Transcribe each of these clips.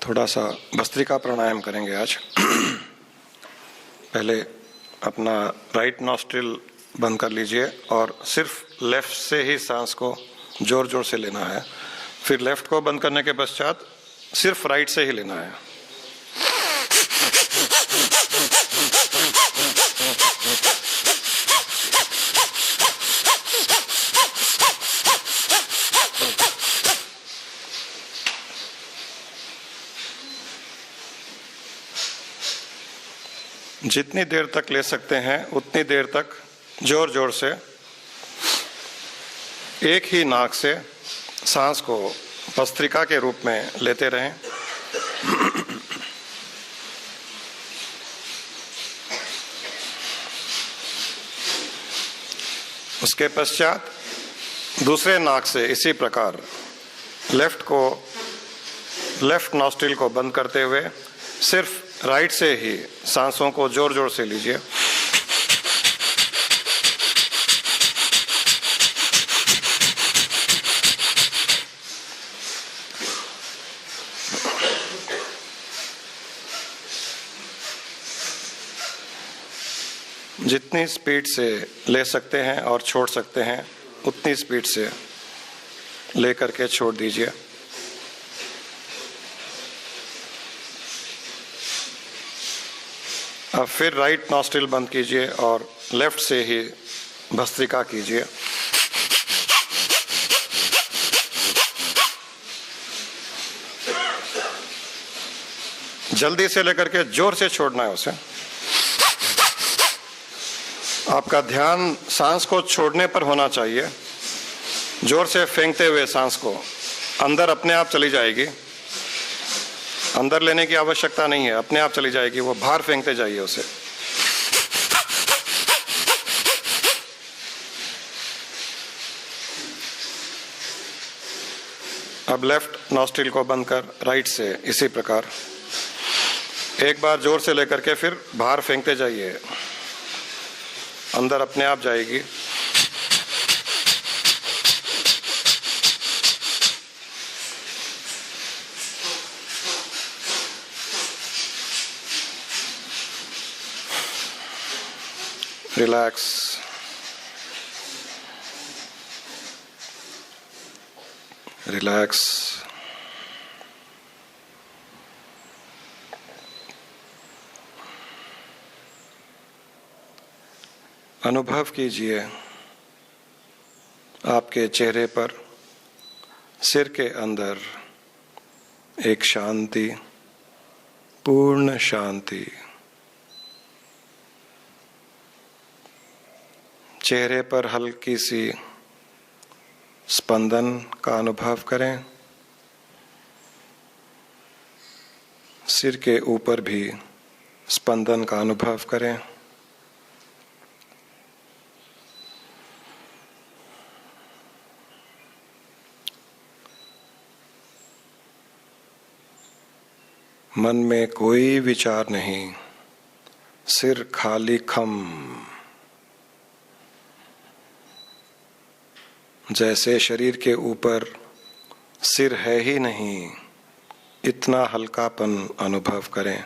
थोड़ा सा भस्त्रिका प्राणायाम करेंगे आज। पहले अपना राइट नॉस्ट्रिल बंद कर लीजिए और सिर्फ लेफ्ट से ही सांस को जोर जोर से लेना है। फिर लेफ्ट को बंद करने के पश्चात सिर्फ राइट से ही लेना है। जितनी देर तक ले सकते हैं उतनी देर तक जोर जोर से एक ही नाक से सांस को भस्त्रिका के रूप में लेते रहें। उसके पश्चात दूसरे नाक से इसी प्रकार लेफ्ट नॉस्ट्रिल को बंद करते हुए सिर्फ राइट से ही सांसों को जोर जोर से लीजिए। जितनी स्पीड से ले सकते हैं और छोड़ सकते हैं उतनी स्पीड से लेकर के छोड़ दीजिए। अब फिर राइट नॉस्ट्रिल बंद कीजिए और लेफ्ट से ही भस्त्रिका कीजिए। जल्दी से लेकर के जोर से छोड़ना है उसे। आपका ध्यान सांस को छोड़ने पर होना चाहिए। जोर से फेंकते हुए सांस को अंदर अपने आप चली जाएगी। अंदर लेने की आवश्यकता नहीं है, अपने आप चली जाएगी। वो बाहर फेंकते जाइए उसे। अब लेफ्ट नॉस्ट्रिल को बंद कर राइट से इसी प्रकार एक बार जोर से लेकर के फिर बाहर फेंकते जाइए। अंदर अपने आप जाएगी। रिलैक्स। रिलैक्स। अनुभव कीजिए आपके चेहरे पर सिर के अंदर एक शांति, पूर्ण शांति। चेहरे पर हल्की सी स्पंदन का अनुभव करें। सिर के ऊपर भी स्पंदन का अनुभव करें। मन में कोई विचार नहीं, सिर खाली खम। जैसे शरीर के ऊपर सिर है ही नहीं, इतना हल्कापन अनुभव करें।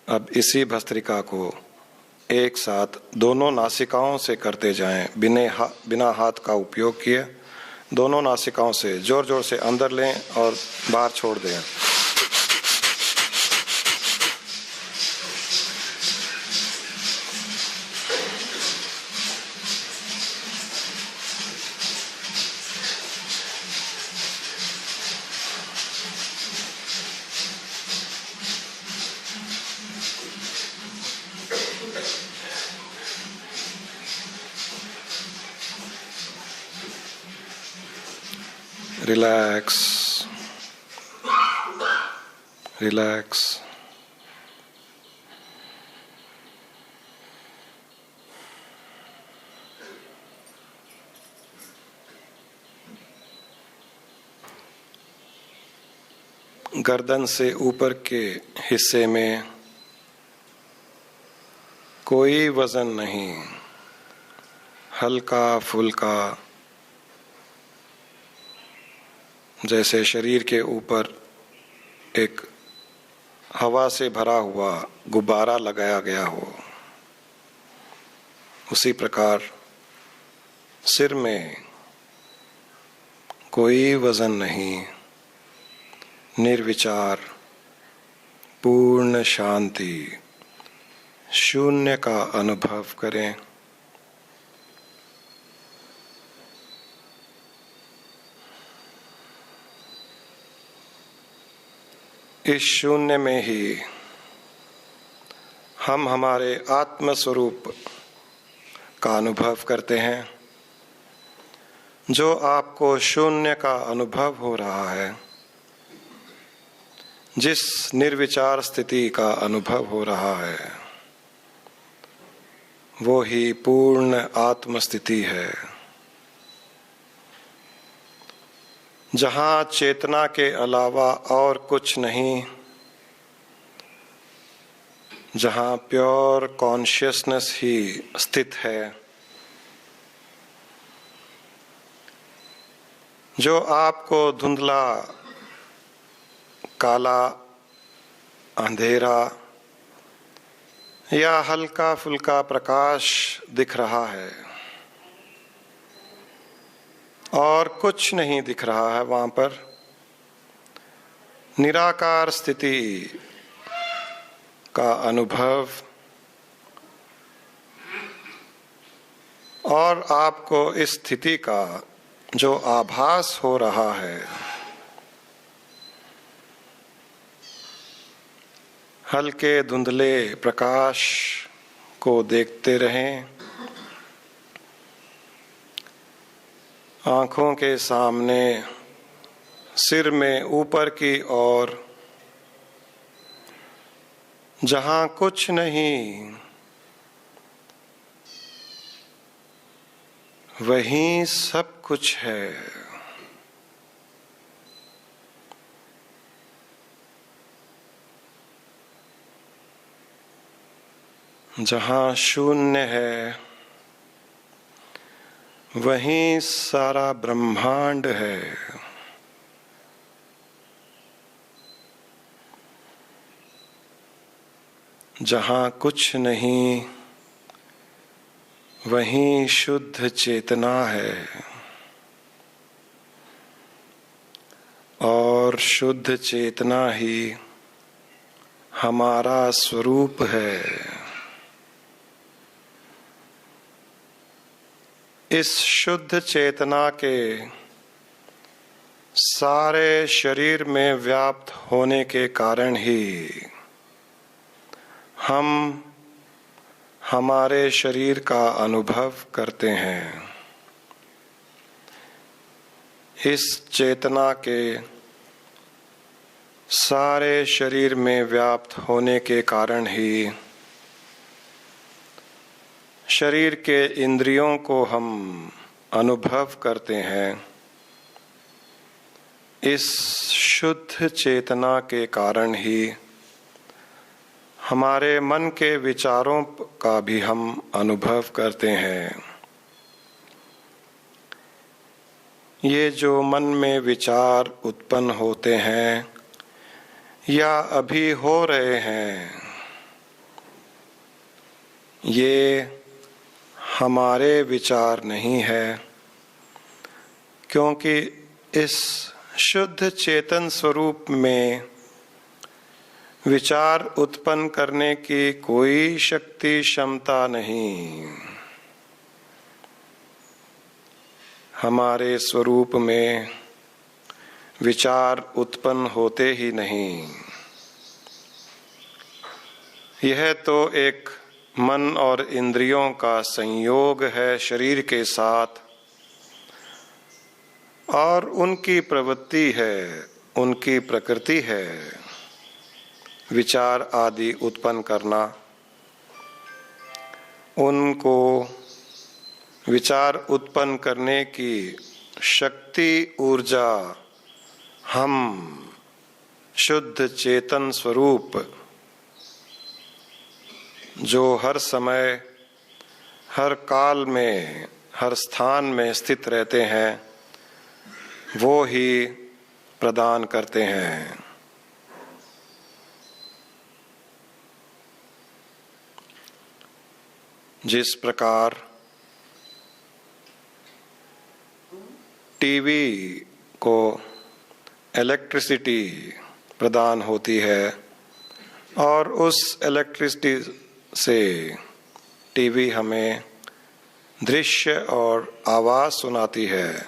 अब इसी भस्त्रिका को एक साथ दोनों नासिकाओं से करते जाएं, बिना हाथ का उपयोग किए। दोनों नासिकाओं से जोर जोर से अंदर लें और बाहर छोड़ दें। रिलैक्स। रिलैक्स। गर्दन से ऊपर के हिस्से में कोई वजन नहीं, हल्का फुल्का, जैसे शरीर के ऊपर एक हवा से भरा हुआ गुब्बारा लगाया गया हो, उसी प्रकार सिर में कोई वजन नहीं, निर्विचार, पूर्ण शांति, शून्य का अनुभव करें। इस शून्य में ही हम हमारे आत्म स्वरूप का अनुभव करते हैं। जो आपको शून्य का अनुभव हो रहा है, जिस निर्विचार स्थिति का अनुभव हो रहा है, वो ही पूर्ण आत्म स्थिति है, जहाँ चेतना के अलावा और कुछ नहीं, जहाँ प्योर कॉन्शियसनेस ही स्थित है। जो आपको धुंधला, काला, अंधेरा या हल्का फुल्का प्रकाश दिख रहा है और कुछ नहीं दिख रहा है, वहां पर निराकार स्थिति का अनुभव, और आपको इस स्थिति का जो आभास हो रहा है, हल्के धुंधले प्रकाश को देखते रहें। आंखों के सामने, सिर में ऊपर की ओर, जहां कुछ नहीं, वहीं सब कुछ है। जहां शून्य है, वहीं सारा ब्रह्मांड है। जहां कुछ नहीं, वहीं शुद्ध चेतना है, और शुद्ध चेतना ही हमारा स्वरूप है। इस शुद्ध चेतना के सारे शरीर में व्याप्त होने के कारण ही हम हमारे शरीर का अनुभव करते हैं। इस चेतना के सारे शरीर में व्याप्त होने के कारण ही शरीर के इंद्रियों को हम अनुभव करते हैं। इस शुद्ध चेतना के कारण ही हमारे मन के विचारों का भी हम अनुभव करते हैं। ये जो मन में विचार उत्पन्न होते हैं या अभी हो रहे हैं, ये हमारे विचार नहीं है, क्योंकि इस शुद्ध चेतन स्वरूप में विचार उत्पन्न करने की कोई शक्ति क्षमता नहीं। हमारे स्वरूप में विचार उत्पन्न होते ही नहीं। यह तो एक मन और इंद्रियों का संयोग है शरीर के साथ, और उनकी प्रवृत्ति है, उनकी प्रकृति है विचार आदि उत्पन्न करना। उनको विचार उत्पन्न करने की शक्ति, ऊर्जा हम शुद्ध चेतन स्वरूप जो हर समय, हर काल में, हर स्थान में स्थित रहते हैं, वो ही प्रदान करते हैं। जिस प्रकार टीवी को इलेक्ट्रिसिटी प्रदान होती है और उस इलेक्ट्रिसिटी से टीवी हमें दृश्य और आवाज सुनाती है,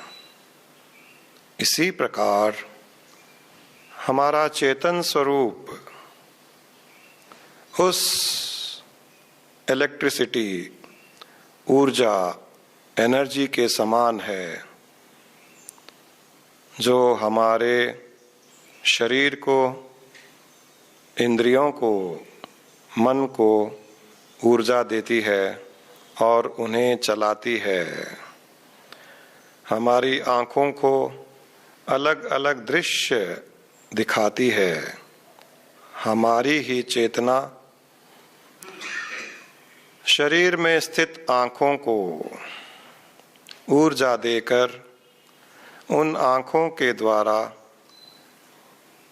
इसी प्रकार हमारा चेतन स्वरूप उस इलेक्ट्रिसिटी, ऊर्जा, एनर्जी के समान है जो हमारे शरीर को, इंद्रियों को, मन को ऊर्जा देती है और उन्हें चलाती है। हमारी आँखों को अलग अलग दृश्य दिखाती है। हमारी ही चेतना शरीर में स्थित आँखों को ऊर्जा देकर उन आँखों के द्वारा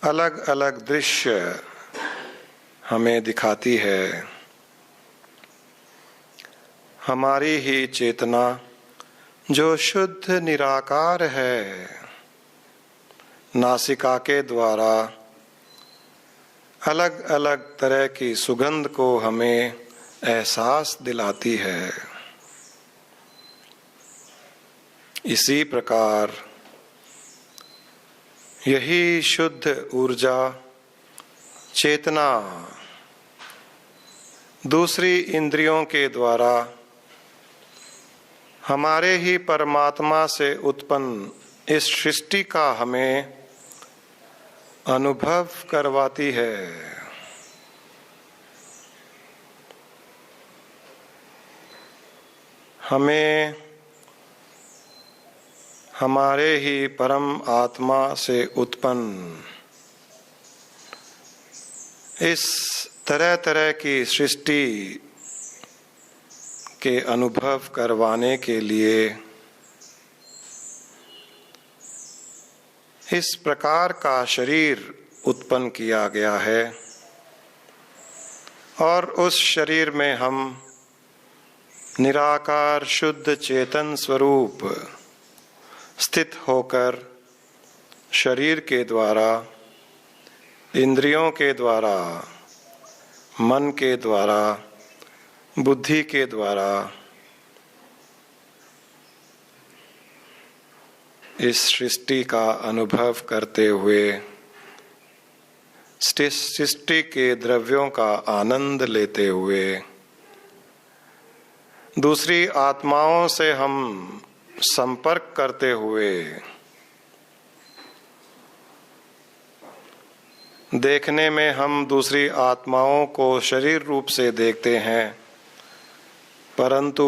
अलग अलग दृश्य हमें दिखाती है। हमारी ही चेतना जो शुद्ध निराकार है, नासिका के द्वारा अलग अलग तरह की सुगंध को हमें एहसास दिलाती है। इसी प्रकार यही शुद्ध ऊर्जा, चेतना दूसरी इंद्रियों के द्वारा हमारे ही परमात्मा से उत्पन्न इस सृष्टि का हमें अनुभव करवाती है। हमें हमारे ही परम आत्मा से उत्पन्न इस तरह तरह की सृष्टि के अनुभव करवाने के लिए इस प्रकार का शरीर उत्पन्न किया गया है और उस शरीर में हम निराकार शुद्ध चेतन स्वरूप स्थित होकर शरीर के द्वारा, इंद्रियों के द्वारा, मन के द्वारा, बुद्धि के द्वारा इस सृष्टि का अनुभव करते हुए सृष्टि के द्रव्यों का आनंद लेते हुए दूसरी आत्माओं से हम संपर्क करते हुए देखने में हम दूसरी आत्माओं को शरीर रूप से देखते हैं, परंतु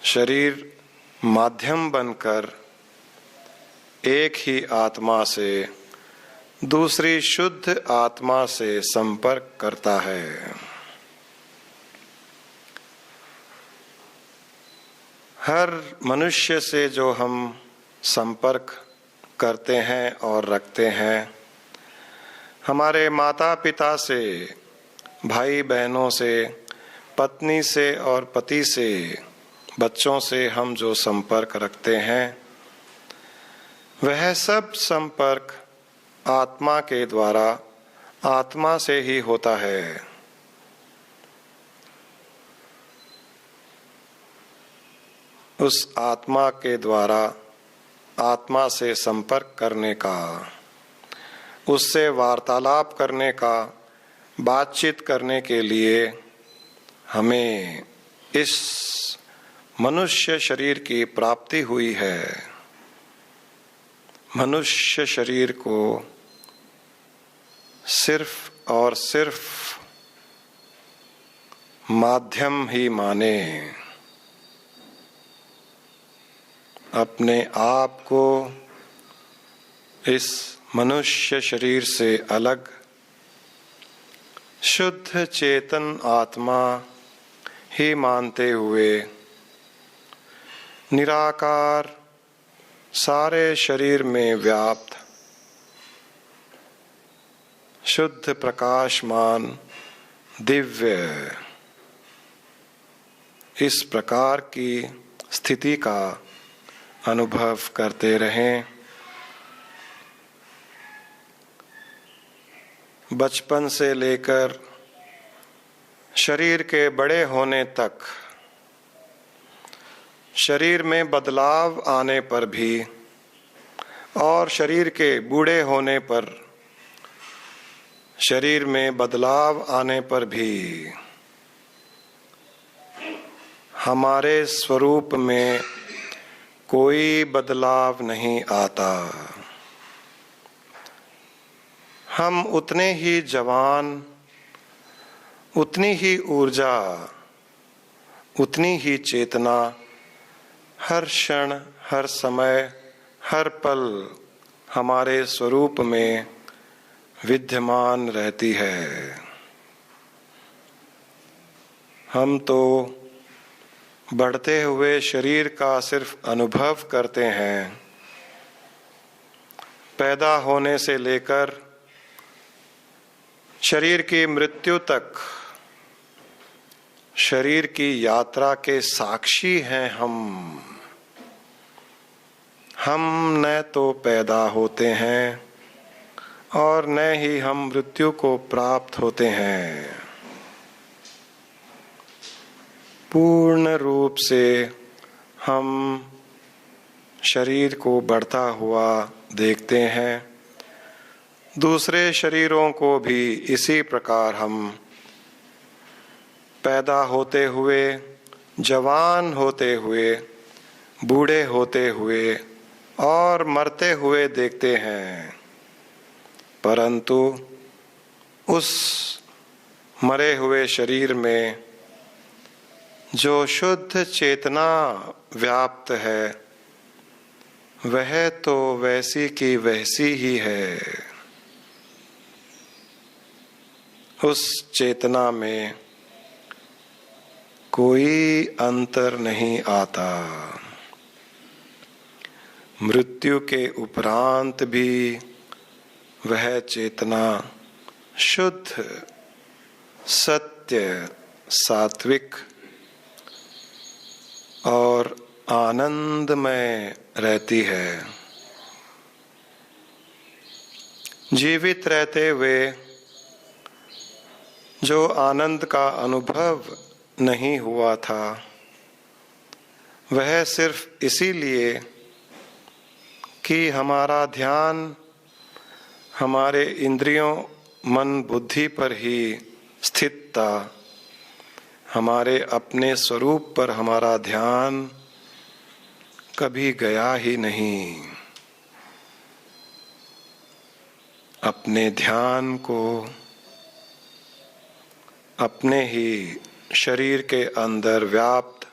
शरीर माध्यम बनकर एक ही आत्मा से दूसरी शुद्ध आत्मा से संपर्क करता है। हर मनुष्य से जो हम संपर्क करते हैं और रखते हैं, हमारे माता पिता से, भाई बहनों से, पत्नी से और पति से, बच्चों से हम जो संपर्क रखते हैं, वह सब संपर्क आत्मा के द्वारा आत्मा से ही होता है। उस आत्मा के द्वारा आत्मा से संपर्क करने का, उससे वार्तालाप करने का, बातचीत करने के लिए हमें इस मनुष्य शरीर की प्राप्ति हुई है। मनुष्य शरीर को सिर्फ और सिर्फ माध्यम ही माने, अपने आप को इस मनुष्य शरीर से अलग शुद्ध चेतन आत्मा ही मानते हुए निराकार सारे शरीर में व्याप्त शुद्ध प्रकाशमान दिव्य इस प्रकार की स्थिति का अनुभव करते रहें। बचपन से लेकर शरीर के बड़े होने तक शरीर में बदलाव आने पर भी और शरीर के बूढ़े होने पर शरीर में बदलाव आने पर भी हमारे स्वरूप में कोई बदलाव नहीं आता। हम उतने ही जवान, उतनी ही ऊर्जा, उतनी ही चेतना हर क्षण, हर समय, हर पल हमारे स्वरूप में विद्यमान रहती है। हम तो बढ़ते हुए शरीर का सिर्फ अनुभव करते हैं। पैदा होने से लेकर शरीर की मृत्यु तक शरीर की यात्रा के साक्षी हैं हम न तो पैदा होते हैं और न ही हम मृत्यु को प्राप्त होते हैं। पूर्ण रूप से हम शरीर को बढ़ता हुआ देखते हैं। दूसरे शरीरों को भी इसी प्रकार हम पैदा होते हुए, जवान होते हुए, बूढ़े होते हुए और मरते हुए देखते हैं। परंतु उस मरे हुए शरीर में जो शुद्ध चेतना व्याप्त है वह तो वैसी की वैसी ही है। उस चेतना में कोई अंतर नहीं आता। मृत्यु के उपरांत भी वह चेतना शुद्ध, सत्य, सात्विक और आनंदमय रहती है। जीवित रहते हुए जो आनंद का अनुभव नहीं हुआ था वह सिर्फ इसीलिए कि हमारा ध्यान हमारे इंद्रियों, मन, बुद्धि पर ही स्थित था। हमारे अपने स्वरूप पर हमारा ध्यान कभी गया ही नहीं। अपने ध्यान को अपने ही शरीर के अंदर व्याप्त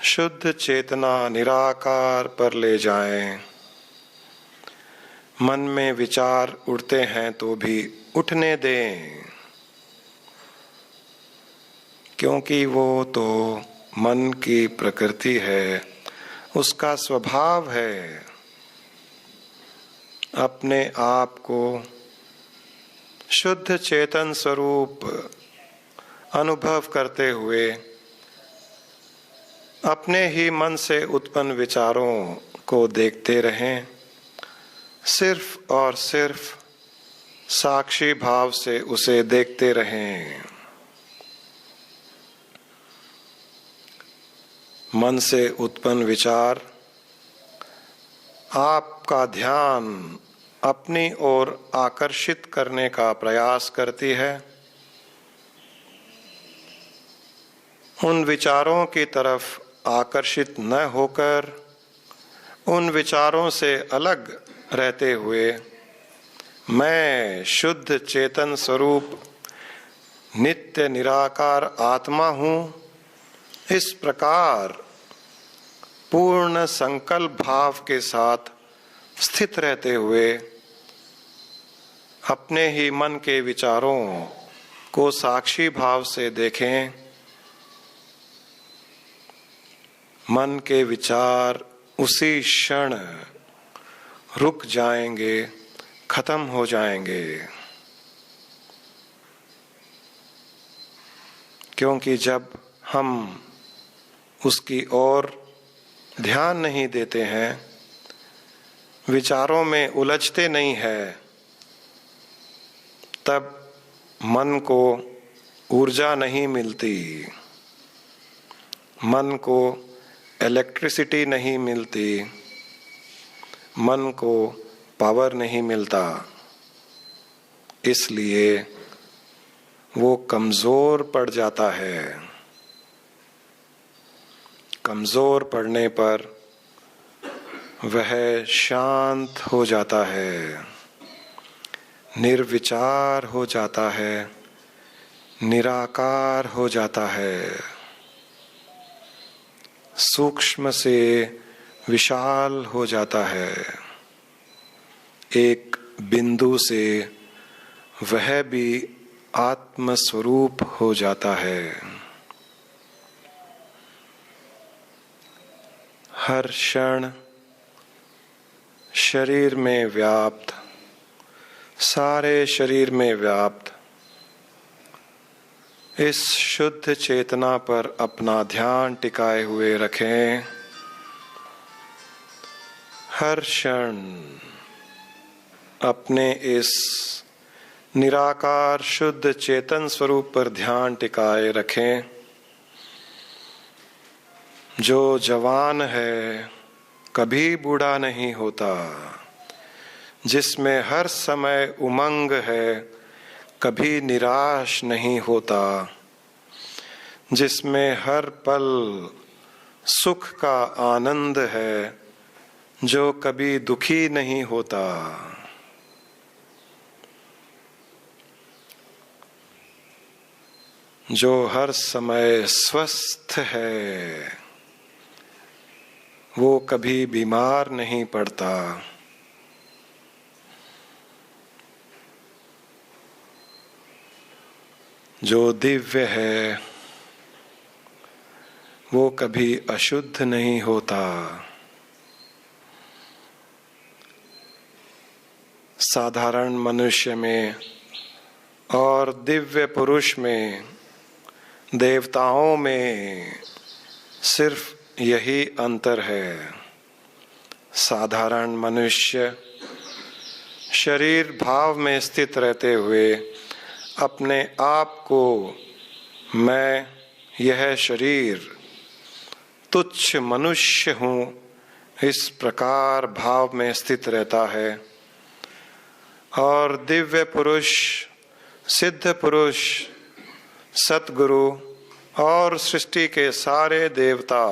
शुद्ध चेतना निराकार पर ले जाएं। मन में विचार उठते हैं तो भी उठने दें, क्योंकि वो तो मन की प्रकृति है, उसका स्वभाव है। अपने आप को शुद्ध चेतन स्वरूप अनुभव करते हुए अपने ही मन से उत्पन्न विचारों को देखते रहें। सिर्फ और सिर्फ साक्षी भाव से उसे देखते रहें। मन से उत्पन्न विचार आपका ध्यान अपनी ओर आकर्षित करने का प्रयास करती है। उन विचारों की तरफ आकर्षित न होकर उन विचारों से अलग रहते हुए मैं शुद्ध चेतन स्वरूप नित्य निराकार आत्मा हूँ, इस प्रकार पूर्ण संकल्प भाव के साथ स्थित रहते हुए अपने ही मन के विचारों को साक्षी भाव से देखें। मन के विचार उसी क्षण रुक जाएंगे, खत्म हो जाएंगे, क्योंकि जब हम उसकी ओर ध्यान नहीं देते हैं, विचारों में उलझते नहीं है, तब मन को ऊर्जा नहीं मिलती, मन को इलेक्ट्रिसिटी नहीं मिलती, मन को पावर नहीं मिलता। इसलिए वो कमजोर पड़ जाता है। कमजोर पड़ने पर वह शांत हो जाता है, निर्विचार हो जाता है, निराकार हो जाता है, सूक्ष्म से विशाल हो जाता है। एक बिंदु से वह भी आत्म स्वरूप हो जाता है। हर क्षण शरीर में व्याप्त, सारे शरीर में व्याप्त इस शुद्ध चेतना पर अपना ध्यान टिकाए हुए रखें। हर क्षण अपने इस निराकार शुद्ध चेतन स्वरूप पर ध्यान टिकाए रखें, जो जवान है, कभी बूढ़ा नहीं होता, जिसमें हर समय उमंग है, कभी निराश नहीं होता, जिसमें हर पल सुख का आनंद है, जो कभी दुखी नहीं होता। जो हर समय स्वस्थ है, वो कभी बीमार नहीं पड़ता। जो दिव्य है, वो कभी अशुद्ध नहीं होता। साधारण मनुष्य में और दिव्य पुरुष में, देवताओं में सिर्फ यही अंतर है। साधारण मनुष्य शरीर भाव में स्थित रहते हुए अपने आप को मैं, यह शरीर, तुच्छ मनुष्य हूँ, इस प्रकार भाव में स्थित रहता है। और दिव्य पुरुष, सिद्ध पुरुष, सतगुरु और सृष्टि के सारे देवता,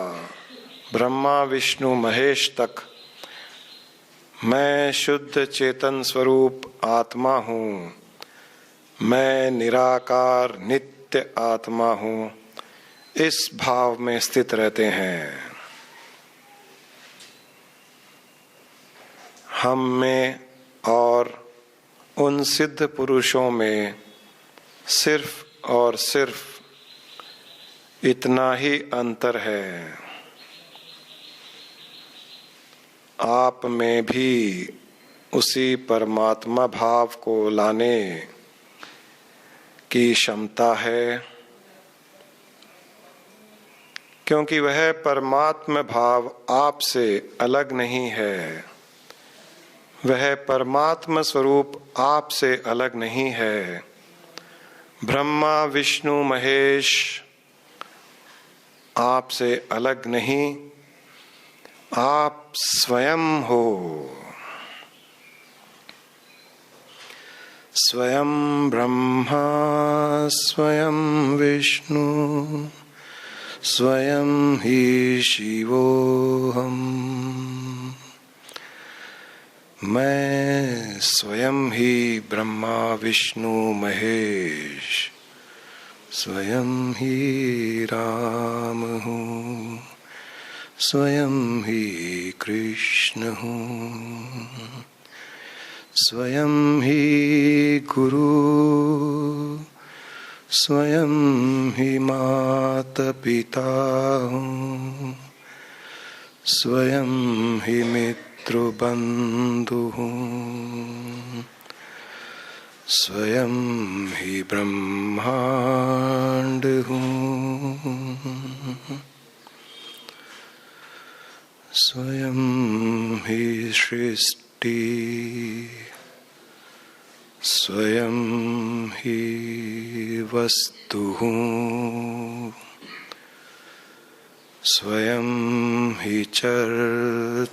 ब्रह्मा विष्णु महेश तक, मैं शुद्ध चेतन स्वरूप आत्मा हूँ, मैं निराकार नित्य आत्मा हूँ, इस भाव में स्थित रहते हैं। हम में और उन सिद्ध पुरुषों में सिर्फ और सिर्फ इतना ही अंतर है। आप में भी उसी परमात्मा भाव को लाने की क्षमता है, क्योंकि वह परमात्मा भाव आपसे अलग नहीं है। वह परमात्मा स्वरूप आपसे अलग नहीं है। ब्रह्मा विष्णु महेश आपसे अलग नहीं, आप स्वयं हो। स्वयं ब्रह्मा स्वयं विष्णु स्वयं ही शिवोऽहम्। मैं स्वयं ही ब्रह्मा विष्णु महेश, स्वयं ही राम हूँ, स्वयं ही कृष्ण हूँ, स्वयं ही गुरु स्वयं ही माता पिता हूँ, स्वयं ही मित्र बंधु हूँ, स्वयं ही ब्रह्मांड हूँ, स्वयं ही सृष्टि, स्वयं ही वस्तु हूँ, स्वयं ही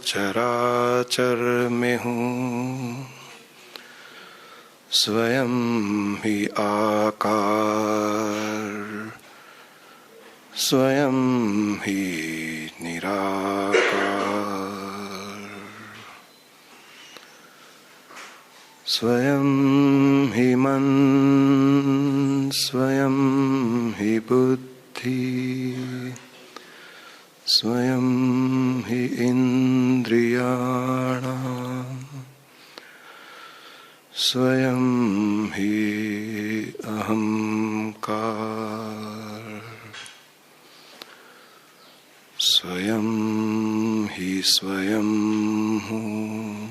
चराचर में हूँ, स्वयं ही आकार, स्वयं ही निराकार, स्वयं ही मन, स्वयं ही बुद्धि, स्वयं ही इंद्रियाणाम्, स्वयं ही अहंकार, स्वयं ही स्वयं हूँ,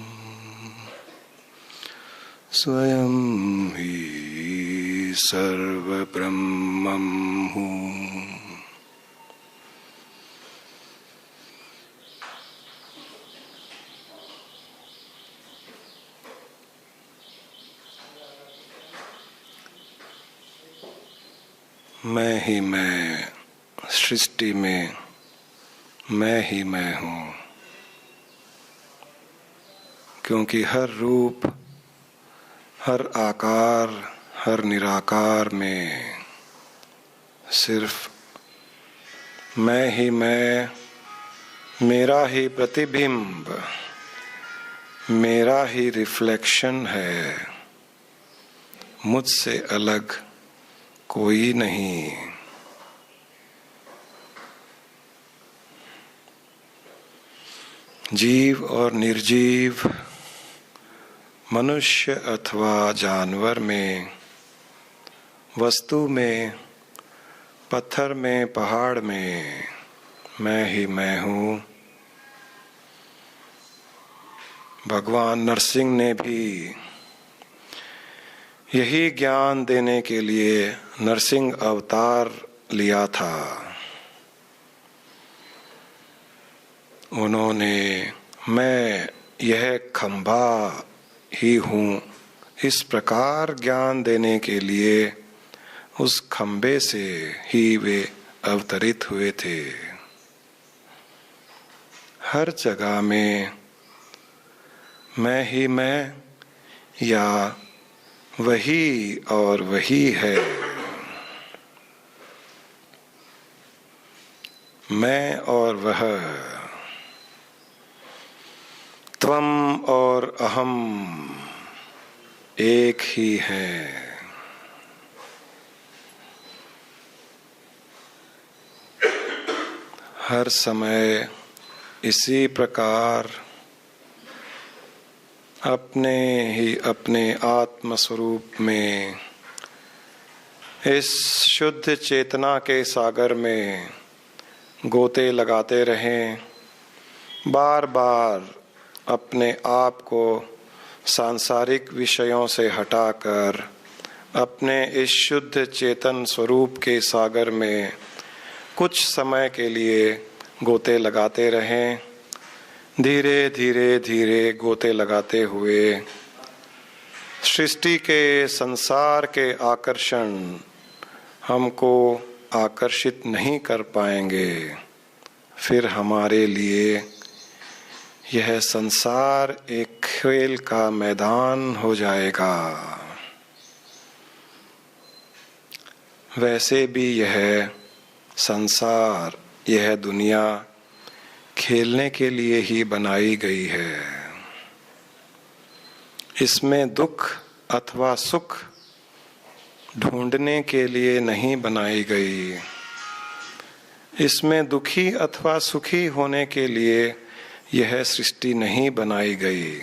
स्वयं ही सर्व ब्रह्मम् हूँ। मैं ही मैं, सृष्टि में मैं ही मैं हूँ, क्योंकि हर रूप, हर आकार, हर निराकार में सिर्फ मैं ही मैं, मेरा ही प्रतिबिंब, मेरा ही रिफ्लेक्शन है, मुझसे अलग कोई नहीं। जीव और निर्जीव, मनुष्य अथवा जानवर में, वस्तु में, पत्थर में, पहाड़ में मैं ही मैं हूँ। भगवान नरसिंह ने भी यही ज्ञान देने के लिए नरसिंह अवतार लिया था। उन्होंने मैं यह खंभा ही हूँ इस प्रकार ज्ञान देने के लिए उस खंबे से ही वे अवतरित हुए थे। हर जगह में मैं ही मैं या वही और वही है। मैं और वह, त्वम और अहम एक ही है। हर समय इसी प्रकार अपने ही अपने आत्म स्वरूप में इस शुद्ध चेतना के सागर में गोते लगाते रहें। बार बार अपने आप को सांसारिक विषयों से हटाकर अपने इस शुद्ध चेतन स्वरूप के सागर में कुछ समय के लिए गोते लगाते रहें। धीरे धीरे धीरे गोते लगाते हुए सृष्टि के, संसार के आकर्षण हमको आकर्षित नहीं कर पाएंगे। फिर हमारे लिए यह संसार एक खेल का मैदान हो जाएगा। वैसे भी यह संसार, यह दुनिया खेलने के लिए ही बनाई गई है। इसमें दुख अथवा सुख ढूंढने के लिए नहीं बनाई गई। इसमें दुखी अथवा सुखी होने के लिए यह सृष्टि नहीं बनाई गई।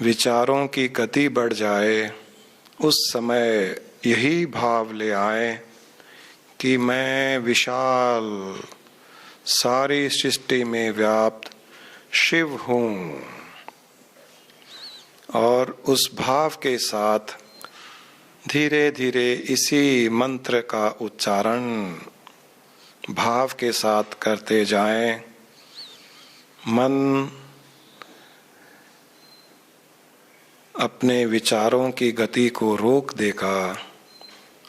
विचारों की गति बढ़ जाए, उस समय यही भाव ले आए कि मैं विशाल सारी सृष्टि में व्याप्त शिव हूँ, और उस भाव के साथ धीरे धीरे इसी मंत्र का उच्चारण भाव के साथ करते जाएं। मन अपने विचारों की गति को रोक देगा,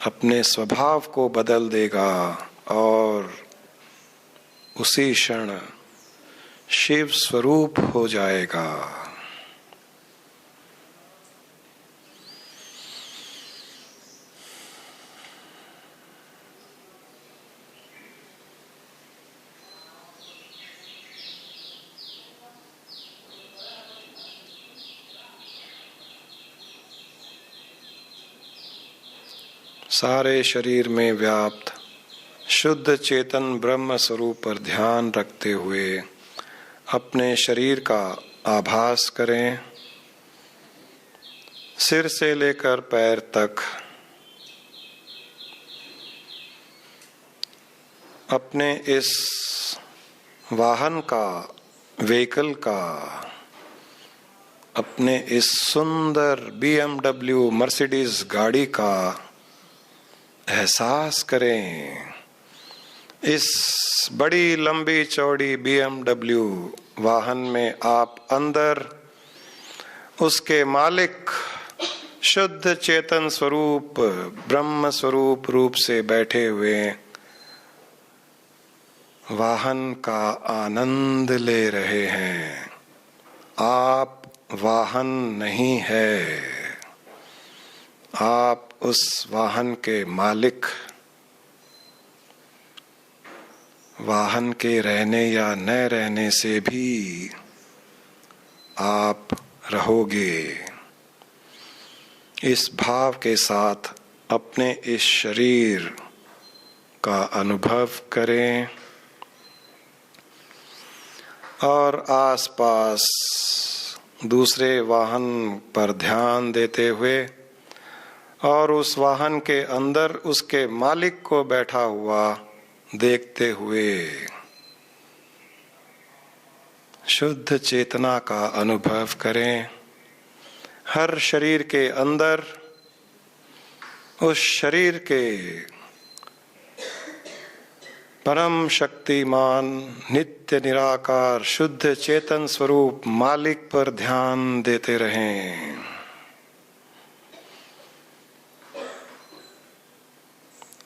अपने स्वभाव को बदल देगा और उसी क्षण शिव स्वरूप हो जाएगा। सारे शरीर में व्याप्त शुद्ध चेतन ब्रह्म स्वरूप पर ध्यान रखते हुए अपने शरीर का आभास करें। सिर से लेकर पैर तक अपने इस वाहन का, व्हीकल का, अपने इस सुंदर BMW मर्सिडीज गाड़ी का एहसास करें। इस बड़ी लंबी चौड़ी BMW वाहन में आप अंदर उसके मालिक शुद्ध चेतन स्वरूप ब्रह्म स्वरूप रूप से बैठे हुए वाहन का आनंद ले रहे हैं। आप वाहन नहीं है, आप उस वाहन के मालिक, वाहन के रहने या न रहने से भी आप रहोगे। इस भाव के साथ अपने इस शरीर का अनुभव करें और आसपास दूसरे वाहन पर ध्यान देते हुए और उस वाहन के अंदर उसके मालिक को बैठा हुआ देखते हुए शुद्ध चेतना का अनुभव करें। हर शरीर के अंदर उस शरीर के परम शक्तिमान नित्य निराकार शुद्ध चेतन स्वरूप मालिक पर ध्यान देते रहें।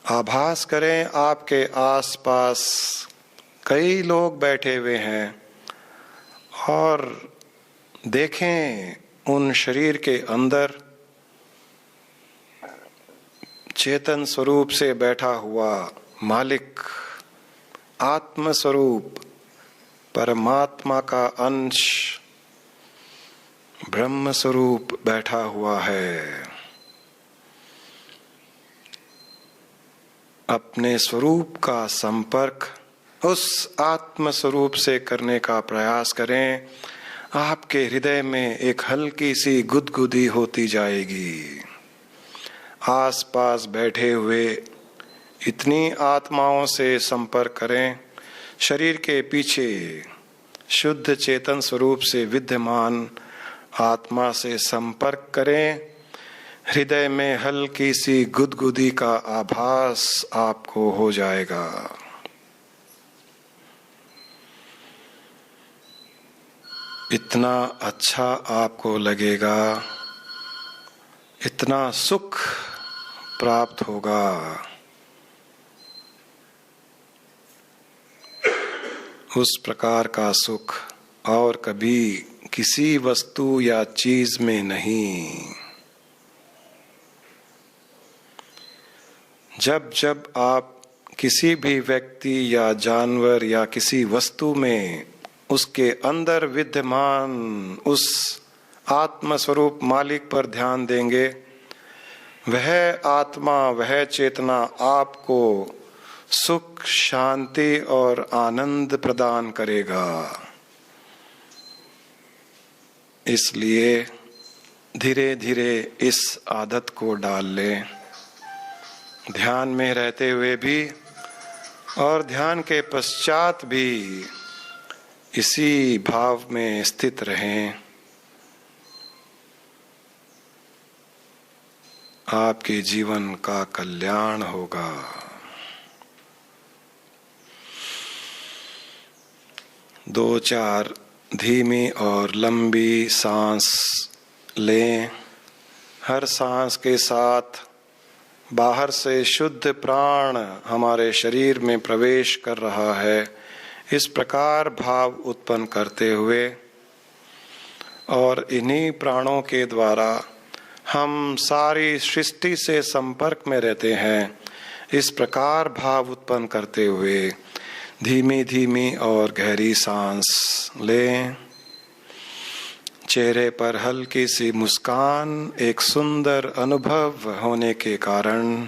आभास करें आपके आसपास कई लोग बैठे हुए हैं और देखें उन शरीर के अंदर चेतन स्वरूप से बैठा हुआ मालिक, आत्म स्वरूप, परमात्मा का अंश, ब्रह्म स्वरूप बैठा हुआ है। अपने स्वरूप का संपर्क उस आत्म स्वरूप से करने का प्रयास करें। आपके हृदय में एक हल्की सी गुदगुदी होती जाएगी। आसपास बैठे हुए इतनी आत्माओं से संपर्क करें। शरीर के पीछे शुद्ध चेतन स्वरूप से विद्यमान आत्मा से संपर्क करें। हृदय में हल्की सी गुदगुदी का आभास आपको हो जाएगा। इतना अच्छा आपको लगेगा, इतना सुख प्राप्त होगा। उस प्रकार का सुख और कभी किसी वस्तु या चीज में नहीं। जब जब आप किसी भी व्यक्ति या जानवर या किसी वस्तु में उसके अंदर विद्यमान उस आत्म स्वरूप मालिक पर ध्यान देंगे, वह आत्मा, वह चेतना आपको सुख, शांति और आनंद प्रदान करेगा। इसलिए धीरे धीरे इस आदत को डाल लें, ध्यान में रहते हुए भी और ध्यान के पश्चात भी इसी भाव में स्थित रहें। आपके जीवन का कल्याण होगा। दो चार धीमी और लंबी सांस लें। हर सांस के साथ बाहर से शुद्ध प्राण हमारे शरीर में प्रवेश कर रहा है, इस प्रकार भाव उत्पन्न करते हुए और इन्हीं प्राणों के द्वारा हम सारी सृष्टि से संपर्क में रहते हैं, इस प्रकार भाव उत्पन्न करते हुए धीमी धीमी और गहरी सांस लें। चेहरे पर हल्की सी मुस्कान एक सुंदर अनुभव होने के कारण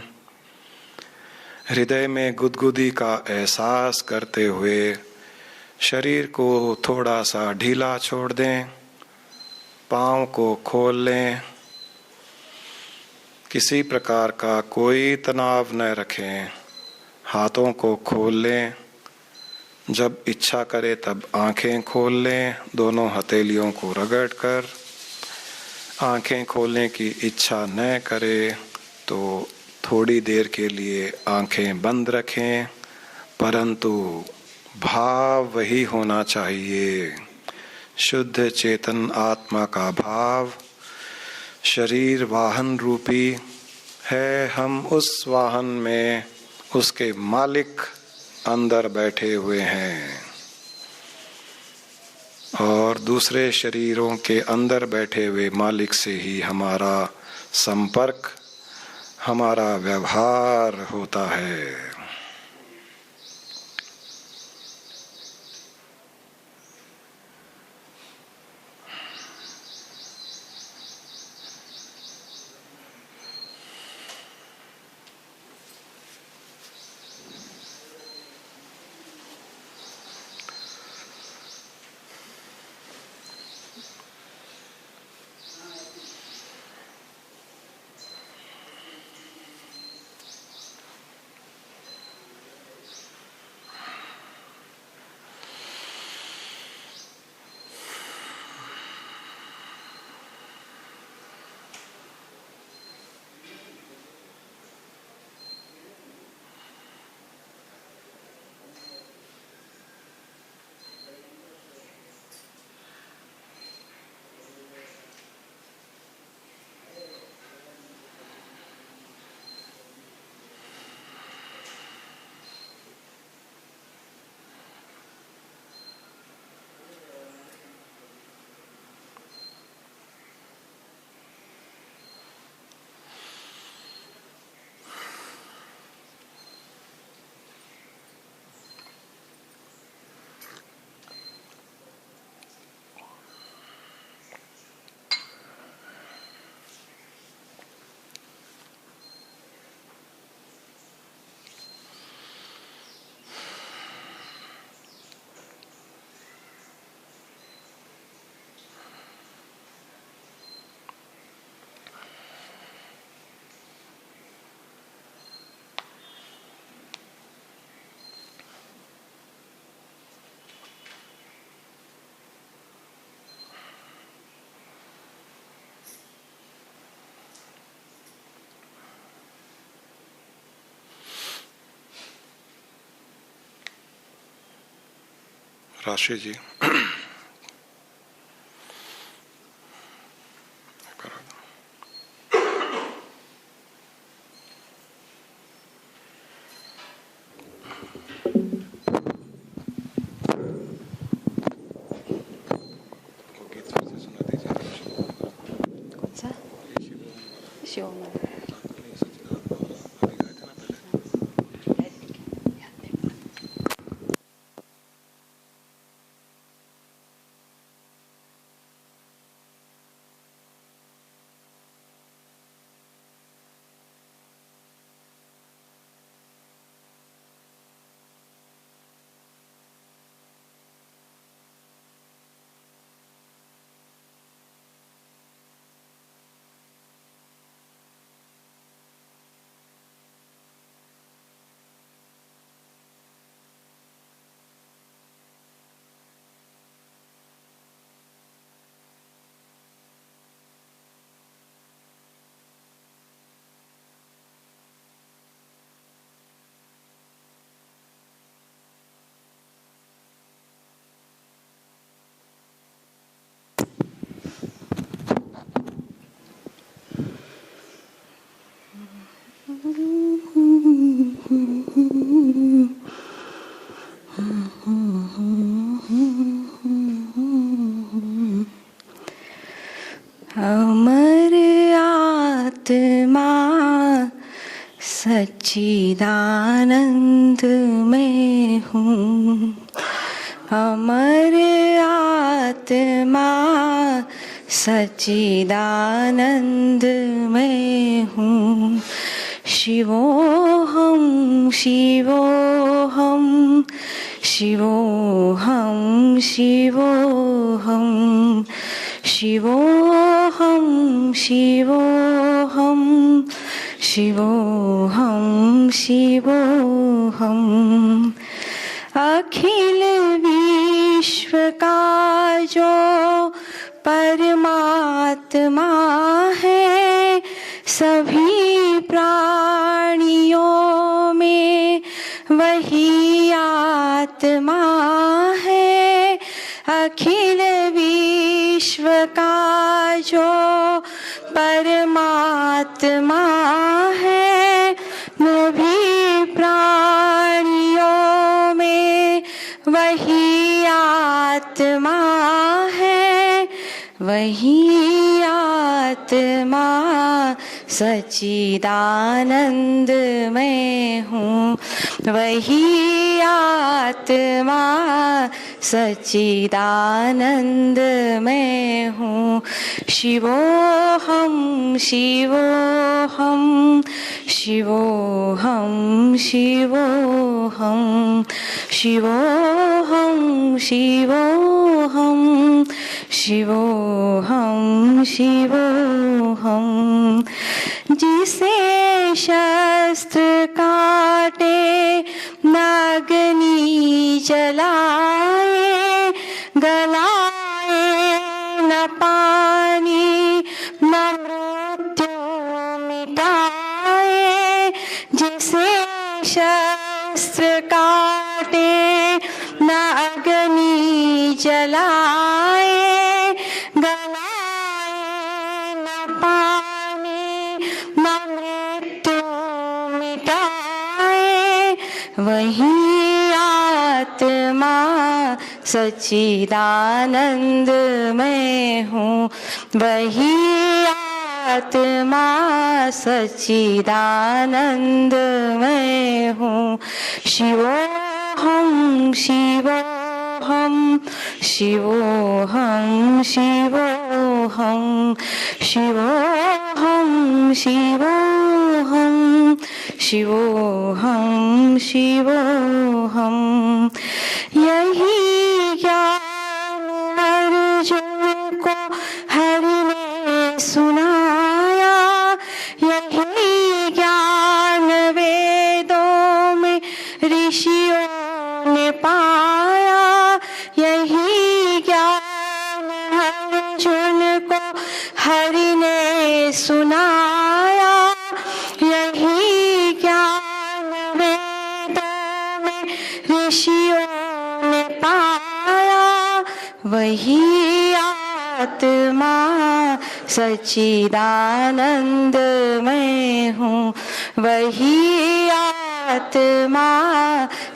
हृदय में गुदगुदी का एहसास करते हुए शरीर को थोड़ा सा ढीला छोड़ दें, पाँव को खोल लें, किसी प्रकार का कोई तनाव न रखें, हाथों को खोल लें, जब इच्छा करे तब आंखें खोल लें, दोनों हथेलियों को रगड़कर। आंखें खोलने की इच्छा न करे तो थोड़ी देर के लिए आंखें बंद रखें, परंतु भाव वही होना चाहिए, शुद्ध चेतन आत्मा का भाव। शरीर वाहन रूपी है, हम उस वाहन में उसके मालिक अंदर बैठे हुए हैं और दूसरे शरीरों के अंदर बैठे हुए मालिक से ही हमारा संपर्क, हमारा व्यवहार होता है। राशि जी शिव सच्चिदानंद मैं हूँ, अमर आत्मा सच्चिदानंद मैं हूँ। शिवोहम शिवोहम शिवोहम शिवोहम शिवोहम शिवोहम शिवोहम शिवोहम। अखिल विश्व का जो परमात्मा है, सभी प्राणियों में वही आत्मा है। अखिल विश्व का जो परमात्मा है, सभी प्राणियों में वही आत्मा है। वही आत्मा सच्चिदानंद मैं हूँ, वही आत्मा सच्चिदानंद मैं हूँ। शिवोहम शिवोहम शिवोहम शिवोहम शिवोहम शिवोहम शिवोहम शिवोहम। जिसे शस्त्र काटे नागनी जलाए, गलाए न पानी न मृत्यु मिटाए। जिसे शस्त्र काटे न अग्नि जलाए, गलाए न पानी न मृत्यु मिटाए। वही आत्मा सच्चिदानंद मैं हूँ, वही आत्मा सच्चिदानंद मैं हूँ। शिवोहम शिवोहम शिवोहम शिवोहम शिवोहम शिवोहम शिवोहम शिवोहम। यही ज्ञान अर्जुन को हरि ने सुनाया, यही ज्ञान वेदों में ऋषियों ने पाया। यही ज्ञान अर्जुन को हरि ने सुनाया, यही ज्ञान वेदों में ऋषियों ने पाया। वही आत्मा सच्चिदानंद मैं हूँ, वही आत्मा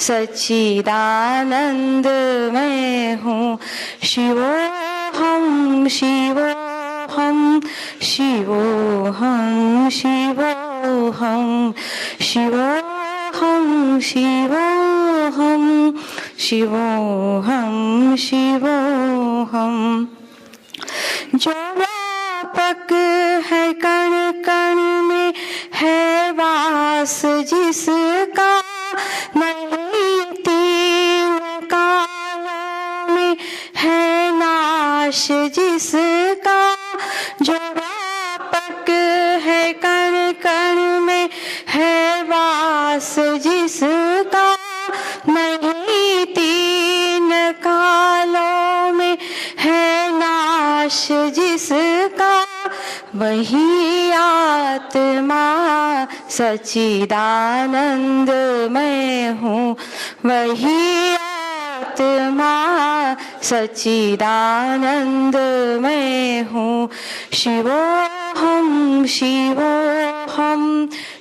सच्चिदानंद मैं हूँ। शिवोहम शिवोहम शिवोहम शिवोहम शिवोहम शिवोहम शिवोहम शिवोहम। जो व्यापक है कण कण में है वास जिसका, नहीं तीन कालों में है नाश जिसका। जो व्यापक है कण कण में है वास जिसका, नहीं तीन कालों में है नाश जिसका। वही आत्मा सच्चिदानंद मैं हूँ, वही आत्मा सच्चिदानंद मैं हूँ। शिवोहम शिवोहम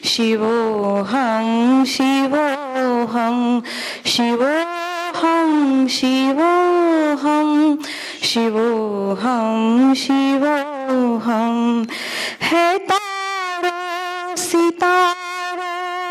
शिवोहम शिवोहम शिवोहम शिवोहम शिवोहम शिवोहम। है तारों सितारों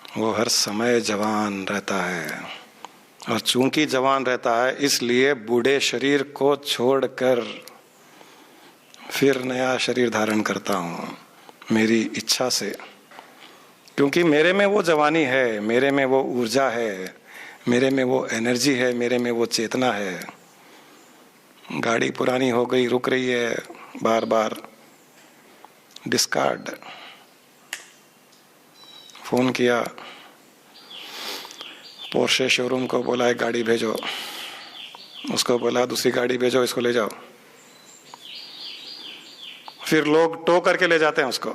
वो हर समय जवान रहता है, और चूंकि जवान रहता है इसलिए बूढ़े शरीर को छोड़कर फिर नया शरीर धारण करता हूँ मेरी इच्छा से, क्योंकि मेरे में वो जवानी है, मेरे में वो ऊर्जा है, मेरे में वो एनर्जी है, मेरे में वो चेतना है। गाड़ी पुरानी हो गई, रुक रही है, बार बार डिस्कार्ड। फोन किया, पोर्शे शोरूम को बोला एक गाड़ी भेजो, उसको बोला दूसरी गाड़ी भेजो, इसको ले जाओ। फिर लोग टो करके ले जाते हैं उसको।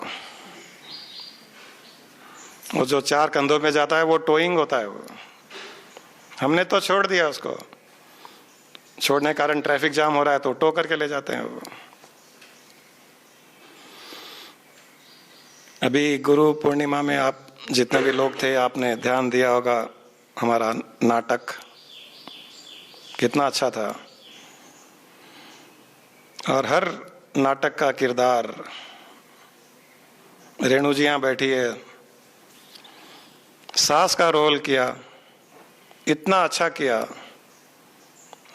वो जो 4 कंधों में जाता है वो टोइंग होता है। वो हमने तो छोड़ दिया उसको, छोड़ने के कारण ट्रैफिक जाम हो रहा है तो टो करके ले जाते हैं वो। अभी गुरु पूर्णिमा में आप जितने भी लोग थे, आपने ध्यान दिया होगा हमारा नाटक कितना अच्छा था। और हर नाटक का किरदार, रेणु जी यहाँ बैठी है, सास का रोल किया, इतना अच्छा किया।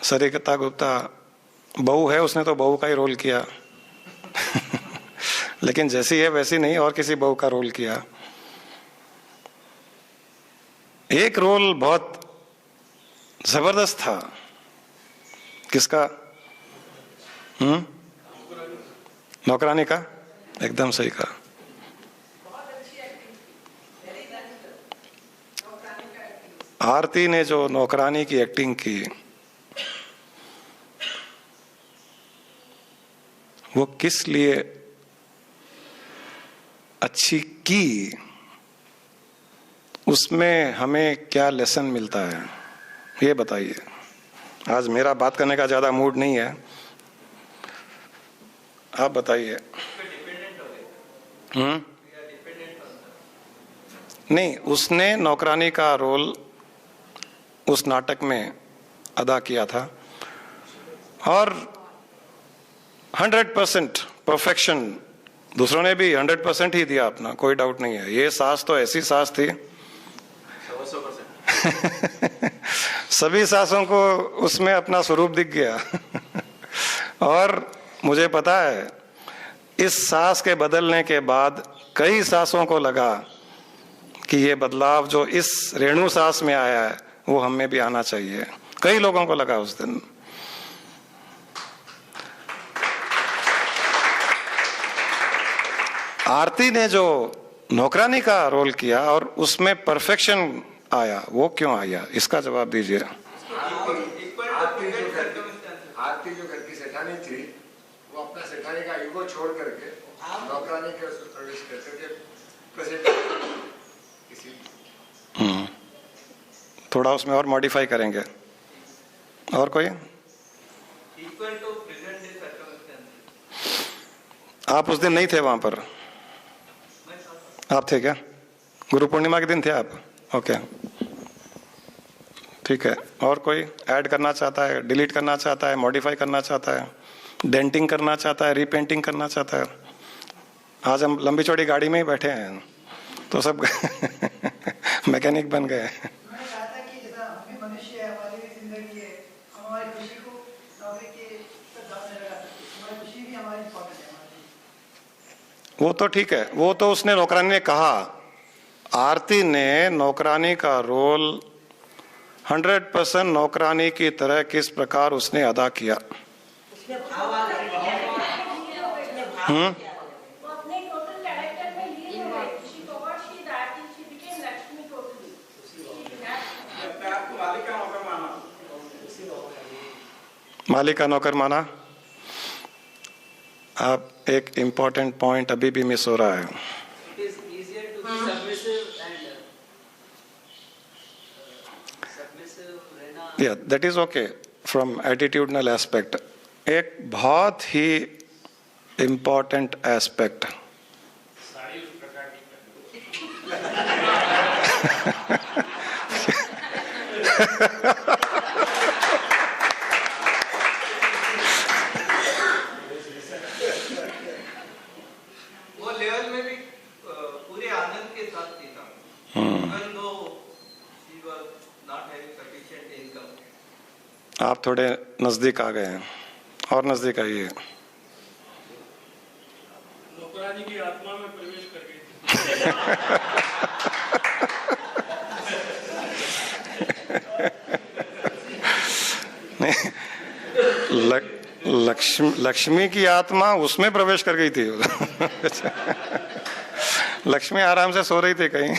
सरिता गुप्ता बहू है, उसने तो बहू का ही रोल किया लेकिन जैसी है वैसी नहीं, और किसी बहू का रोल किया। एक रोल बहुत जबरदस्त था। किसका? नौकरानी का, एकदम सही कहा। आरती ने जो नौकरानी की एक्टिंग की, वो किस लिए अच्छी की, उसमें हमें क्या लेसन मिलता है ये बताइए। आज मेरा बात करने का ज्यादा मूड नहीं है, आप बताइए। नहीं, उसने नौकरानी का रोल उस नाटक में अदा किया था और 100% परफेक्शन। दूसरों ने भी 100% ही दिया अपना, कोई डाउट नहीं है। ये सास तो ऐसी सास थी सभी सासों को उसमें अपना स्वरूप दिख गया और मुझे पता है इस सास के बदलने के बाद कई सासों को लगा कि ये बदलाव जो इस रेणु सास में आया है वो हमें भी आना चाहिए। कई लोगों को लगा उस दिन। आरती ने जो नौकरानी का रोल किया और उसमें परफेक्शन आया, वो क्यों आया, इसका जवाब दीजिए। आरती जो घर की सेठानी थी, वो अपना सेठानी का ईगो छोड़ करके नौकरानी के प्रवेश करके थोड़ा उसमें और मॉडिफाई करेंगे। और कोई? आप उस दिन नहीं थे वहां पर? आप थे क्या? गुरु पूर्णिमा के दिन थे आप? ओके, ठीक है। और कोई ऐड करना चाहता है, डिलीट करना चाहता है, मॉडिफाई करना चाहता है, डेंटिंग करना चाहता है, रीपेंटिंग करना चाहता है? आज हम लंबी चौड़ी गाड़ी में ही बैठे हैं तो सब मैकेनिक बन गए। वो तो ठीक है, वो तो उसने नौकरानी ने कहा। आरती ने नौकरानी का रोल 100% नौकरानी की तरह किस प्रकार उसने अदा किया। मालिक का नौकर माना। आप एक इम्पोर्टेंट पॉइंट अभी भी मिस हो रहा है। Yeah, that is okay from attitudinal aspect. एक बहुत ही important aspect वो लेवल में भी पूरे आनंद के साथ जीता, इवन दो आप थोड़े नजदीक आ गए हैं, और नजदीक आइए। नौकरानी की आत्मा में प्रवेश कर गई लक्ष्मी की आत्मा उसमें प्रवेश कर गई थी। लक्ष्मी आराम से सो रही थी कहीं।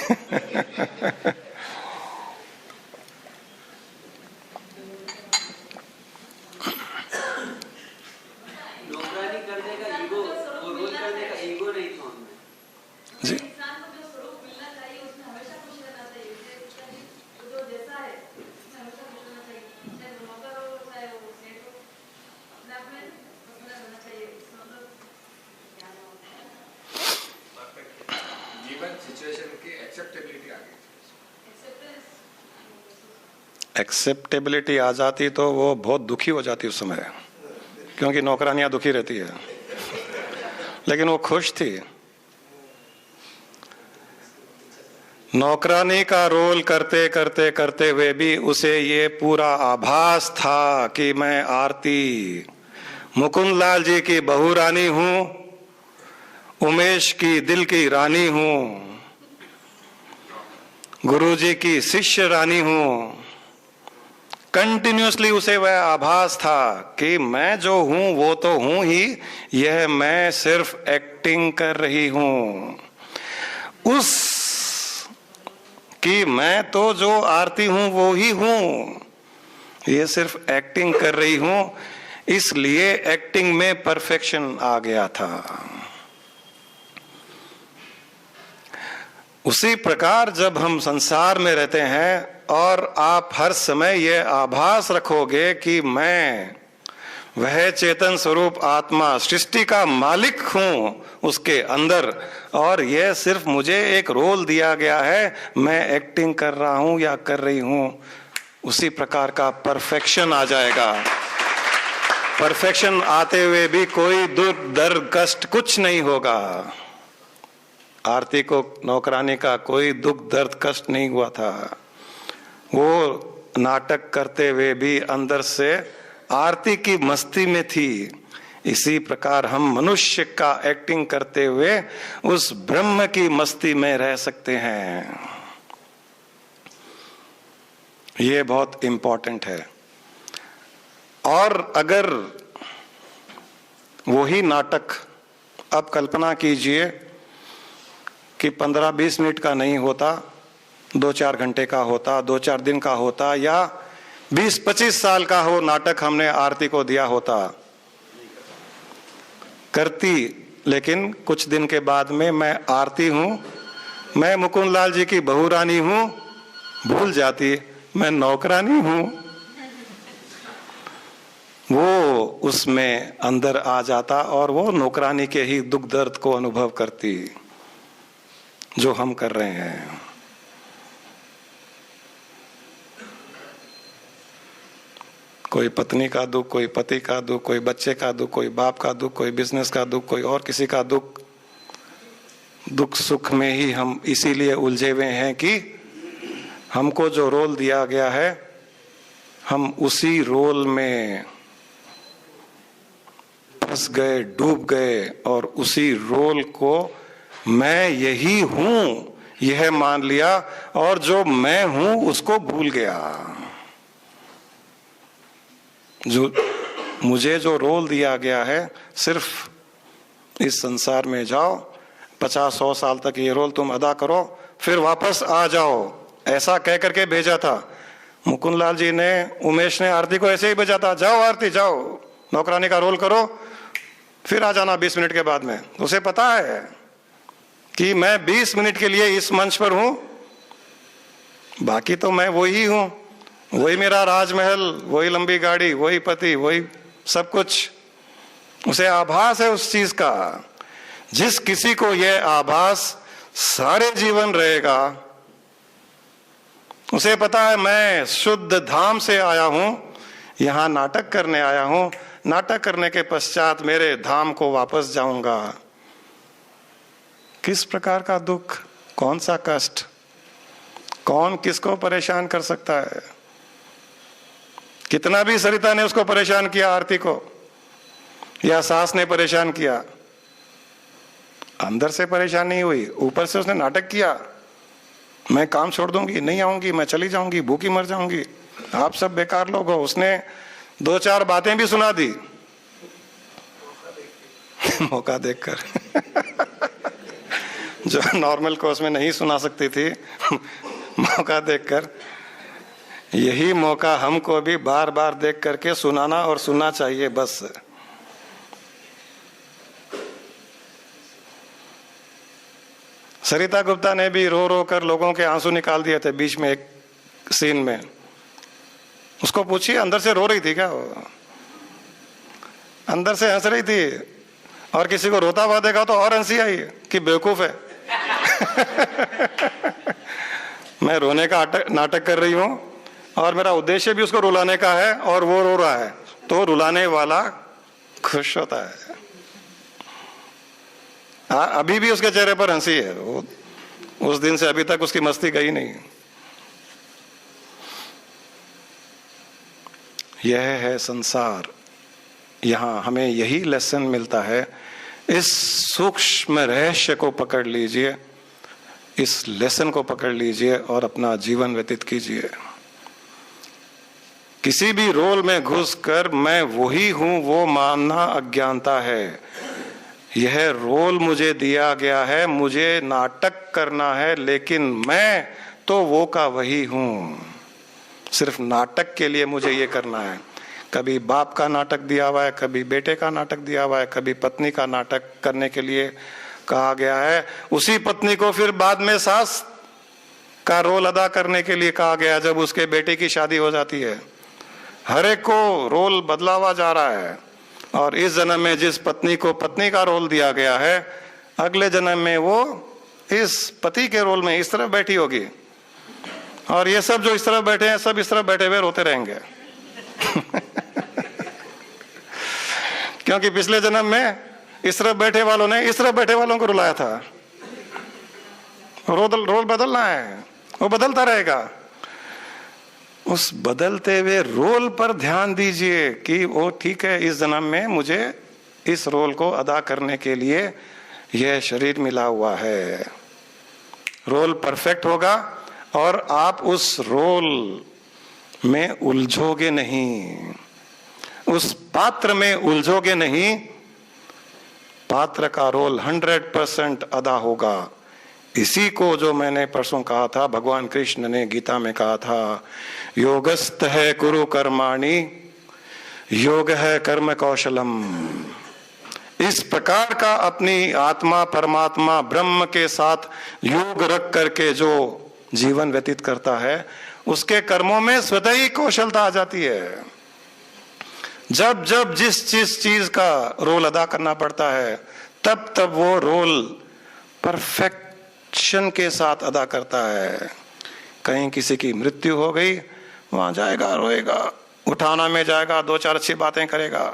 नौकरानी करने का ईगो, वो रोल करने का ईगो नहीं था उनमें। जी, इंसान को जो स्वरूप मिलना चाहिए उसमें हमेशा खुश रहना चाहिए। उसका जो जैसा है उसमें हमेशा खुश रहना चाहिए, चाहे वो नौकर हो चाहे वो सेठ हो, अपने आप में खुश रहना चाहिए। इसका मतलब क्या है? जीवन सिचुएशन की एक्सेप्टेबिलिटी आ गई। एक्सेप्टेंस। एक्सेप्टेबिलिटी आ जाती तो वो बहुत दुखी हो जाती उस समय, क्योंकि नौकरानियां दुखी रहती है। लेकिन वो खुश थी। नौकरानी का रोल करते करते करते हुए भी उसे ये पूरा आभास था कि मैं आरती मुकुंद लाल जी की बहू रानी हूं, उमेश की दिल की रानी हूं, गुरु जी की शिष्य रानी हूं। कंटिन्यूसली उसे वह आभास था कि मैं जो हूं वो तो हूं ही, यह मैं सिर्फ एक्टिंग कर रही हूं। उस कि मैं तो जो आरती हूं वो ही हूं, ये सिर्फ एक्टिंग कर रही हूं, इसलिए एक्टिंग में परफेक्शन आ गया था। उसी प्रकार जब हम संसार में रहते हैं और आप हर समय यह आभास रखोगे कि मैं वह चेतन स्वरूप आत्मा सृष्टि का मालिक हूं उसके अंदर, और यह सिर्फ मुझे एक रोल दिया गया है, मैं एक्टिंग कर रहा हूं या कर रही हूं, उसी प्रकार का परफेक्शन आ जाएगा। परफेक्शन आते हुए भी कोई दुख दर्द कष्ट कुछ नहीं होगा। आरती को नौकरानी का कोई दुख दर्द कष्ट नहीं हुआ था। वो नाटक करते हुए भी अंदर से आरती की मस्ती में थी। इसी प्रकार हम मनुष्य का एक्टिंग करते हुए उस ब्रह्म की मस्ती में रह सकते हैं। ये बहुत इंपॉर्टेंट है। और अगर वही नाटक, अब कल्पना कीजिए कि 15-20 मिनट का नहीं होता, 2-4 घंटे का होता, 2-4 दिन का होता, या 20-25 साल का हो नाटक हमने आरती को दिया होता, करती, लेकिन कुछ दिन के बाद में मैं आरती हूं, मैं मुकुंद लाल जी की बहू रानी हूं, भूल जाती मैं नौकरानी हूं। वो उसमें अंदर आ जाता और वो नौकरानी के ही दुख दर्द को अनुभव करती जो हम कर रहे हैं। कोई पत्नी का दुख, कोई पति का दुख, कोई बच्चे का दुख, कोई बाप का दुख, कोई बिजनेस का दुख, कोई और किसी का दुख। दुख सुख में ही हम इसीलिए उलझे हुए हैं कि हमको जो रोल दिया गया है हम उसी रोल में फंस गए, डूब गए, और उसी रोल को मैं यही हूं यह मान लिया, और जो मैं हूं उसको भूल गया। जो मुझे जो रोल दिया गया है, सिर्फ इस संसार में जाओ, 50-100 साल तक ये रोल तुम अदा करो, फिर वापस आ जाओ, ऐसा कह करके भेजा था। मुकुंद लाल जी ने, उमेश ने आरती को ऐसे ही भेजा था, जाओ आरती जाओ, नौकरानी का रोल करो, फिर आ जाना 20 मिनट के बाद में। उसे पता है कि मैं 20 मिनट के लिए इस मंच पर हूं, बाकी तो मैं वही हूं, वही मेरा राजमहल, वही लंबी गाड़ी, वही पति, वही सब कुछ। उसे आभास है उस चीज का। जिस किसी को यह आभास सारे जीवन रहेगा, उसे पता है मैं शुद्ध धाम से आया हूं, यहां नाटक करने आया हूं, नाटक करने के पश्चात मेरे धाम को वापस जाऊंगा। किस प्रकार का दुख, कौन सा कष्ट, कौन किसको परेशान कर सकता है? कितना भी सरिता ने उसको परेशान किया, आरती को, या सास ने परेशान किया, अंदर से परेशान नहीं हुई, ऊपर से उसने नाटक किया, मैं काम छोड़ दूंगी, नहीं आऊंगी, मैं चली जाऊंगी, भूखी मर जाऊंगी, आप सब बेकार लोग हो। उसने 2-4 बातें भी सुना दी मौका देखकर जो नॉर्मल कोर्स में नहीं सुना सकती थी मौका देखकर। यही मौका हमको भी बार बार देख करके सुनाना और सुनना चाहिए बस। सरिता गुप्ता ने भी रो रो कर लोगों के आंसू निकाल दिए थे बीच में एक सीन में। उसको पूछिए अंदर से रो रही थी क्या वो? अंदर से हंस रही थी, और किसी को रोता हुआ देखा तो और हंसी आई कि बेवकूफ है मैं रोने का नाटक कर रही हूं और मेरा उद्देश्य भी उसको रुलाने का है, और वो रो रहा है तो रुलाने वाला खुश होता है। अभी भी उसके चेहरे पर हंसी है, वो उस दिन से अभी तक उसकी मस्ती गई नहीं। यह है संसार, यहां हमें यही लेसन मिलता है। इस सूक्ष्म रहस्य को पकड़ लीजिए, इस लेसन को पकड़ लीजिए और अपना जीवन व्यतीत कीजिए। किसी भी रोल में घुसकर मैं वही हूं वो मानना अज्ञानता है। यह रोल मुझे दिया गया है, मुझे नाटक करना है, लेकिन मैं तो वो का वही हूं। सिर्फ नाटक के लिए मुझे ये करना है। कभी बाप का नाटक दिया हुआ है, कभी बेटे का नाटक दिया हुआ है, कभी पत्नी का नाटक करने के लिए कहा गया है। उसी पत्नी को फिर बाद में सास का रोल अदा करने के लिए कहा गया जब उसके बेटे की शादी हो जाती है। हर एक को रोल बदला हुआ जा रहा है, और इस जन्म में जिस पत्नी को पत्नी का रोल दिया गया है, अगले जन्म में वो इस पति के रोल में इस तरफ बैठी होगी, और ये सब जो इस तरफ बैठे हैं सब इस तरफ बैठे हुए रोते रहेंगे क्योंकि पिछले जन्म में इस तरफ बैठे वालों ने इस तरफ बैठे वालों को रुलाया था। रोल बदलना है, वो बदलता रहेगा। उस बदलते हुए रोल पर ध्यान दीजिए कि वो ठीक है, इस जन्म में मुझे इस रोल को अदा करने के लिए यह शरीर मिला हुआ है। रोल परफेक्ट होगा और आप उस रोल में उलझोगे नहीं, उस पात्र में उलझोगे नहीं। पात्र का रोल 100% अदा होगा। इसी को जो मैंने परसों कहा था, भगवान कृष्ण ने गीता में कहा था, योगस्थ है कुरु कर्माणि, योग है कर्म कौशलम। इस प्रकार का अपनी आत्मा परमात्मा ब्रह्म के साथ योग रख करके जो जीवन व्यतीत करता है, उसके कर्मों में स्वतः ही कौशलता आ जाती है। जब जब जिस चीज का रोल अदा करना पड़ता है, तब तब वो रोल परफेक्शन के साथ अदा करता है। कहीं किसी की मृत्यु हो गई, वहां जाएगा, रोएगा, उठाना में जाएगा, 2-4 अच्छी बातें करेगा।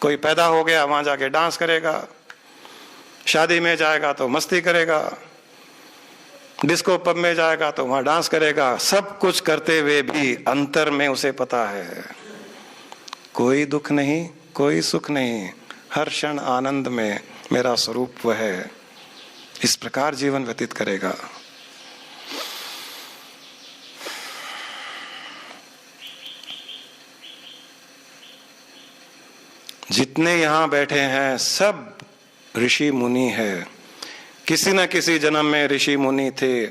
कोई पैदा हो गया, वहां जाके डांस करेगा। शादी में जाएगा तो मस्ती करेगा, डिस्को पब में जाएगा तो वहां डांस करेगा। सब कुछ करते हुए भी अंतर में उसे पता है कोई दुख नहीं, कोई सुख नहीं, हर क्षण आनंद में मेरा स्वरूप वह है। इस प्रकार जीवन व्यतीत करेगा। जितने यहां बैठे हैं सब ऋषि मुनि है। किसी न किसी जन्म में ऋषि मुनि थे,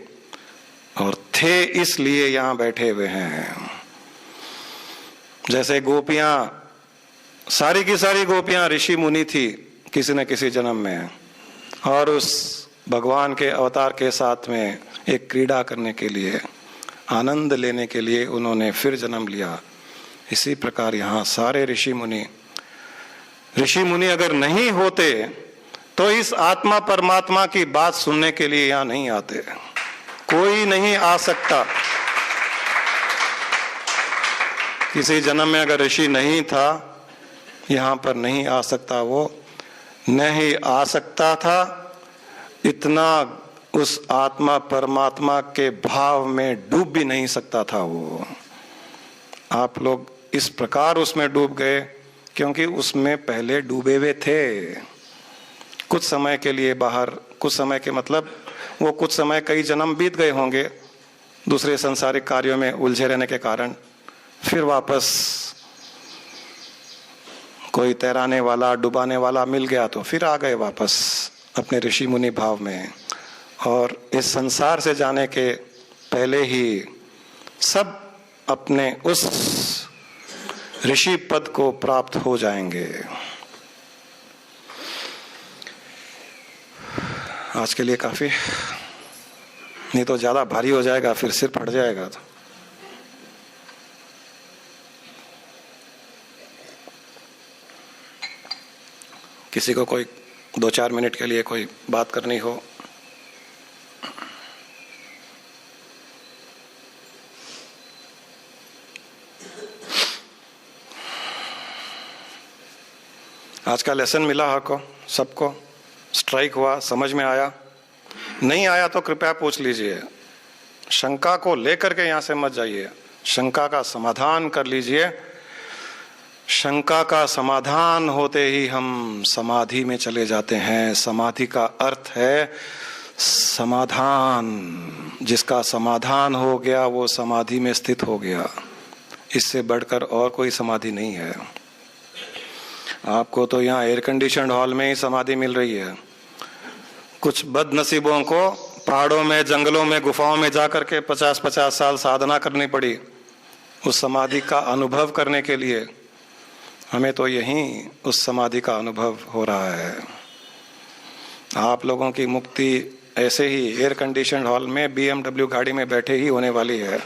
और थे इसलिए यहां बैठे हुए हैं। जैसे गोपियां, सारी की सारी गोपियां ऋषि मुनि थी किसी न किसी जन्म में, और उस भगवान के अवतार के साथ में एक क्रीड़ा करने के लिए, आनंद लेने के लिए उन्होंने फिर जन्म लिया। इसी प्रकार यहाँ सारे ऋषि मुनि अगर नहीं होते तो इस आत्मा परमात्मा की बात सुनने के लिए यहाँ नहीं आते। कोई नहीं आ सकता। किसी जन्म में अगर ऋषि नहीं था, यहाँ पर नहीं आ सकता। वो नहीं आ सकता था, इतना उस आत्मा परमात्मा के भाव में डूब भी नहीं सकता था वो। आप लोग इस प्रकार उसमें डूब गए क्योंकि उसमें पहले डूबे हुए थे। कुछ समय के लिए बाहर, कुछ समय के मतलब वो कुछ समय कई जन्म बीत गए होंगे दूसरे संसारिक कार्यों में उलझे रहने के कारण, फिर वापस कोई तैराने वाला डुबाने वाला मिल गया तो फिर आ गए वापस अपने ऋषि मुनि भाव में। और इस संसार से जाने के पहले ही सब अपने उस ऋषि पद को प्राप्त हो जाएंगे। आज के लिए काफी, नहीं तो ज्यादा भारी हो जाएगा, फिर सिर फट जाएगा। तो किसी को कोई 2-4 मिनट के लिए कोई बात करनी हो? आज का लेसन मिला आपको सबको? स्ट्राइक हुआ? समझ में आया? नहीं आया तो कृपया पूछ लीजिए। शंका को लेकर के यहां से मत जाइए, शंका का समाधान कर लीजिए। शंका का समाधान होते ही हम समाधि में चले जाते हैं। समाधि का अर्थ है समाधान। जिसका समाधान हो गया वो समाधि में स्थित हो गया। इससे बढ़कर और कोई समाधि नहीं है। आपको तो यहाँ एयर कंडीशनड हॉल में ही समाधि मिल रही है। कुछ बदनसीबों को पहाड़ों में, जंगलों में, गुफाओं में जाकर के 50-50 साल साधना करनी पड़ी उस समाधि का अनुभव करने के लिए। हमें तो यहीं उस समाधि का अनुभव हो रहा है। आप लोगों की मुक्ति ऐसे ही एयर कंडीशनड हॉल में BMW गाड़ी में बैठे ही होने वाली है।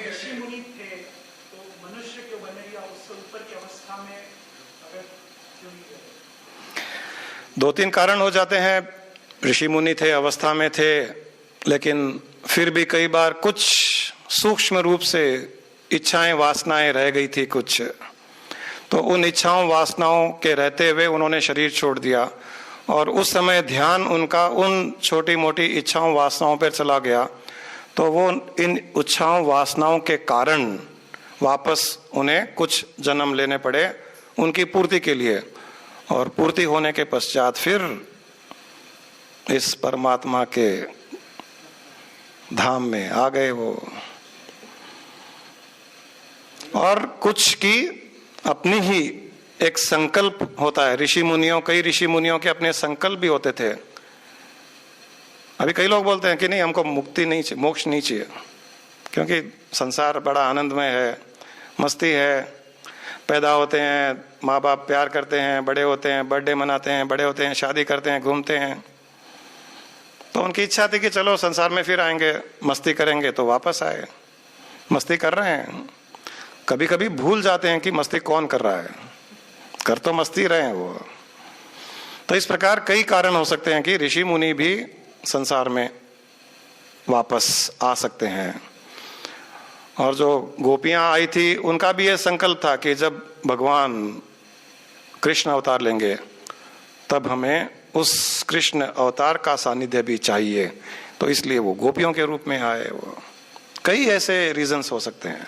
ऋषि मुनि थे तो मनुष्य क्यों बने या उससे ऊपर की अवस्था में अगर क्यों नहीं गए? 2-3 कारण हो जाते हैं। ऋषि मुनि थे, अवस्था में थे, लेकिन फिर भी कई बार कुछ सूक्ष्म रूप से इच्छाएं, वासनाएं रह गई थी कुछ, तो उन इच्छाओं वासनाओं के रहते हुए उन्होंने शरीर छोड़ दिया और उस समय ध्यान उनका उन छोटी मोटी इच्छाओं वासनाओं पर चला गया। तो वो इन इच्छाओं वासनाओं के कारण वापस उन्हें कुछ जन्म लेने पड़े उनकी पूर्ति के लिए, और पूर्ति होने के पश्चात फिर इस परमात्मा के धाम में आ गए वो। और कुछ की अपनी ही एक संकल्प होता है। ऋषि मुनियों, कई ऋषि मुनियों के अपने संकल्प भी होते थे। अभी कई लोग बोलते हैं कि नहीं, हमको मुक्ति नहीं चाहिए, मोक्ष नहीं चाहिए, क्योंकि संसार बड़ा आनंदमय है, मस्ती है, पैदा होते हैं, माँ बाप प्यार करते हैं, बड़े होते हैं, बर्थडे मनाते हैं, बड़े होते हैं, शादी करते हैं, घूमते हैं। तो उनकी इच्छा थी कि चलो संसार में फिर आएंगे, मस्ती करेंगे, तो वापस आए। मस्ती कर रहे हैं, कभी कभी भूल जाते हैं कि मस्ती कौन कर रहा है, कर तो मस्ती रहे हैं वो। तो इस प्रकार कई कारण हो सकते हैं कि ऋषि मुनि भी संसार में वापस आ सकते हैं। और जो गोपियां आई थी उनका भी यह संकल्प था कि जब भगवान कृष्ण अवतार लेंगे तब हमें उस कृष्ण अवतार का सानिध्य भी चाहिए, तो इसलिए वो गोपियों के रूप में आए। वो कई ऐसे रीजंस हो सकते हैं।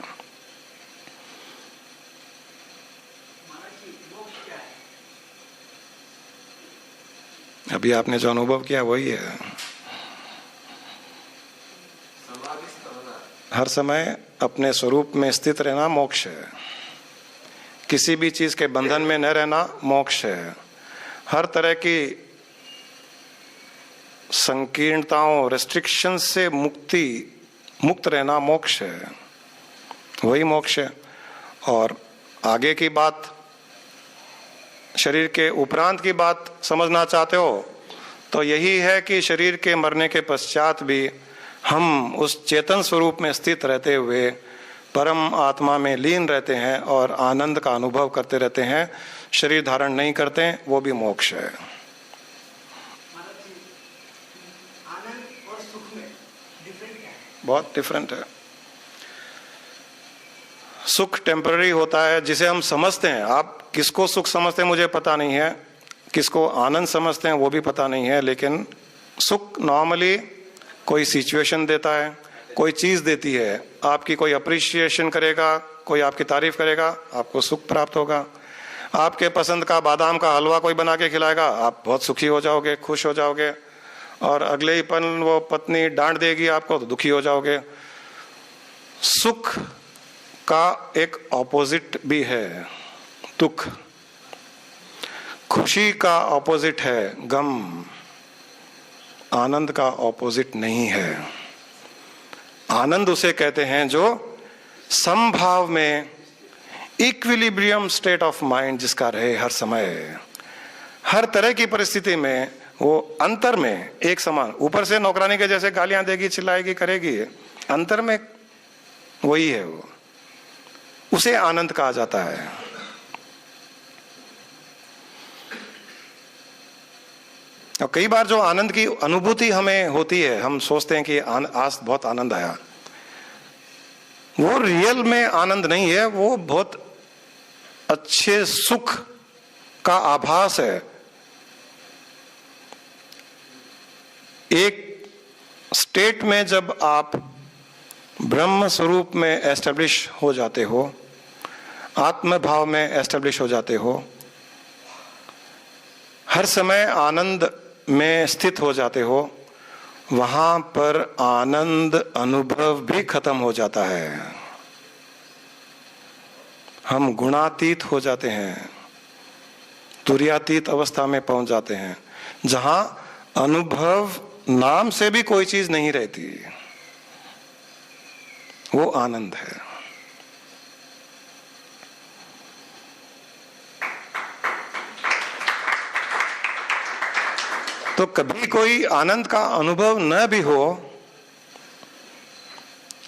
अभी आपने जो अनुभव किया वही है। हर समय अपने स्वरूप में स्थित रहना मोक्ष है। किसी भी चीज के बंधन में न रहना मोक्ष है। हर तरह की संकीर्णताओं, रेस्ट्रिक्शन से मुक्त रहना मोक्ष है, वही मोक्ष है। और आगे की बात, शरीर के उपरांत की बात समझना चाहते हो तो यही है कि शरीर के मरने के पश्चात भी हम उस चेतन स्वरूप में स्थित रहते हुए परम आत्मा में लीन रहते हैं और आनंद का अनुभव करते रहते हैं, शरीर धारण नहीं करते हैं, वो भी मोक्ष है। आनंद और सुख में डिफरेंट क्या है? बहुत डिफरेंट है। सुख टेम्पररी होता है जिसे हम समझते हैं। आप किसको सुख समझते हैं मुझे पता नहीं है, किसको आनंद समझते हैं वो भी पता नहीं है, लेकिन सुख नॉर्मली कोई सिचुएशन देता है, कोई चीज देती है, आपकी कोई अप्रिशिएशन करेगा, कोई आपकी तारीफ करेगा, आपको सुख प्राप्त होगा। आपके पसंद का बादाम का हलवा कोई बना के खिलाएगा, आप बहुत सुखी हो जाओगे, खुश हो जाओगे। और अगले ही पल वो पत्नी डांट देगी आपको तो दुखी हो जाओगे। सुख का एक ऑपोजिट भी है दुख, खुशी का ऑपोजिट है गम, आनंद का ऑपोजिट नहीं है। आनंद उसे कहते हैं जो समभाव में इक्विलिब्रियम स्टेट ऑफ माइंड जिसका रहे हर समय, हर तरह की परिस्थिति में वो अंतर में एक समान। ऊपर से नौकरानी के जैसे गालियां देगी, चिल्लाएगी, करेगी, अंतर में वही है वो, उसे आनंद कहा जाता है। और कई बार जो आनंद की अनुभूति हमें होती है, हम सोचते हैं कि आज बहुत आनंद आया, वो रियल में आनंद नहीं है, वो बहुत अच्छे सुख का आभास है। एक स्टेट में जब आप ब्रह्म स्वरूप में एस्टेब्लिश हो जाते हो, आत्म भाव में एस्टेब्लिश हो जाते हो, हर समय आनंद में स्थित हो जाते हो, वहां पर आनंद अनुभव भी खत्म हो जाता है। हम गुणातीत हो जाते हैं, तुर्यातीत अवस्था में पहुंच जाते हैं, जहां अनुभव नाम से भी कोई चीज नहीं रहती, वो आनंद है। तो कभी कोई आनंद का अनुभव न भी हो,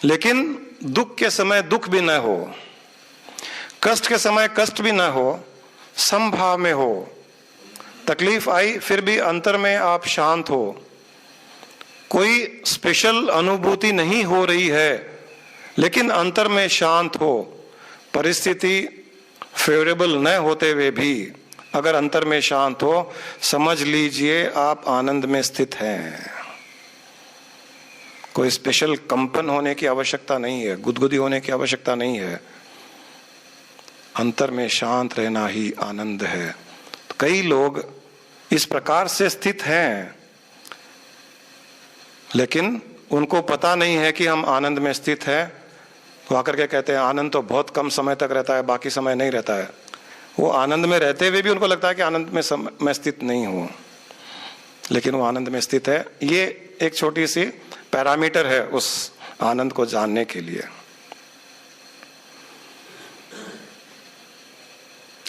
लेकिन दुख के समय दुख भी न हो, कष्ट के समय कष्ट भी न हो, समभाव में हो, तकलीफ आई फिर भी अंतर में आप शांत हो, कोई स्पेशल अनुभूति नहीं हो रही है लेकिन अंतर में शांत हो, परिस्थिति फेवरेबल न होते हुए भी अगर अंतर में शांत हो, समझ लीजिए आप आनंद में स्थित हैं। कोई स्पेशल कंपन होने की आवश्यकता नहीं है, गुदगुदी होने की आवश्यकता नहीं है, अंतर में शांत रहना ही आनंद है। तो कई लोग इस प्रकार से स्थित हैं, लेकिन उनको पता नहीं है कि हम आनंद में स्थित हैं। वो आकर के कहते हैं आनंद तो बहुत कम समय तक रहता है, बाकी समय नहीं रहता है। वो आनंद में रहते हुए भी उनको लगता है कि आनंद में मैं स्थित नहीं हूं, लेकिन वो आनंद में स्थित है। ये एक छोटी सी पैरामीटर है उस आनंद को जानने के लिए।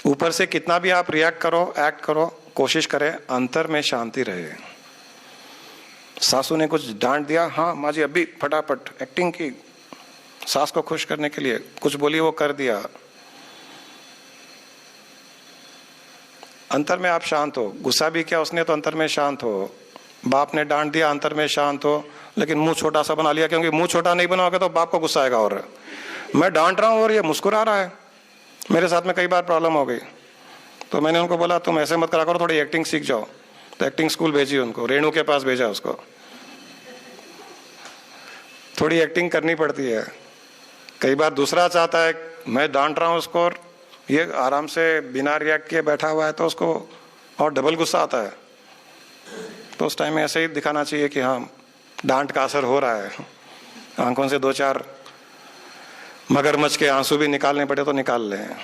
ऊपर से कितना भी आप रिएक्ट करो, एक्ट करो, कोशिश करें, अंतर में शांति रहे। सासू ने कुछ डांट दिया, हाँ माँ जी अभी फटाफट एक्टिंग की, सास को खुश करने के लिए कुछ बोली, वो कर दिया, अंतर में आप शांत हो। गुस्सा भी किया उसने तो अंतर में शांत हो। बाप ने डांट दिया, अंतर में शांत हो, लेकिन मुंह छोटा सा बना लिया, क्योंकि मुंह छोटा नहीं बनाओगे तो बाप को गुस्सा आएगा। और मैं डांट रहा हूं और ये मुस्कुरा रहा है। मेरे साथ में कई बार प्रॉब्लम हो गई, तो मैंने उनको बोला तुम ऐसे मत करा करो, थोड़ी एक्टिंग सीख जाओ। तो एक्टिंग स्कूल भेजी उनको, रेणु के पास भेजा उसको। थोड़ी एक्टिंग करनी पड़ती है। कई बार दूसरा चाहता है मैं डांट रहा हूं उसको और ये आराम से बिना रिएक्ट किए बैठा हुआ है, तो उसको और डबल गुस्सा आता है। तो उस टाइम में ऐसे ही दिखाना चाहिए कि हाँ डांट का असर हो रहा है। आंखों से 2-4 मगरमच्छ के आंसू भी निकालने पड़े तो निकाल लें।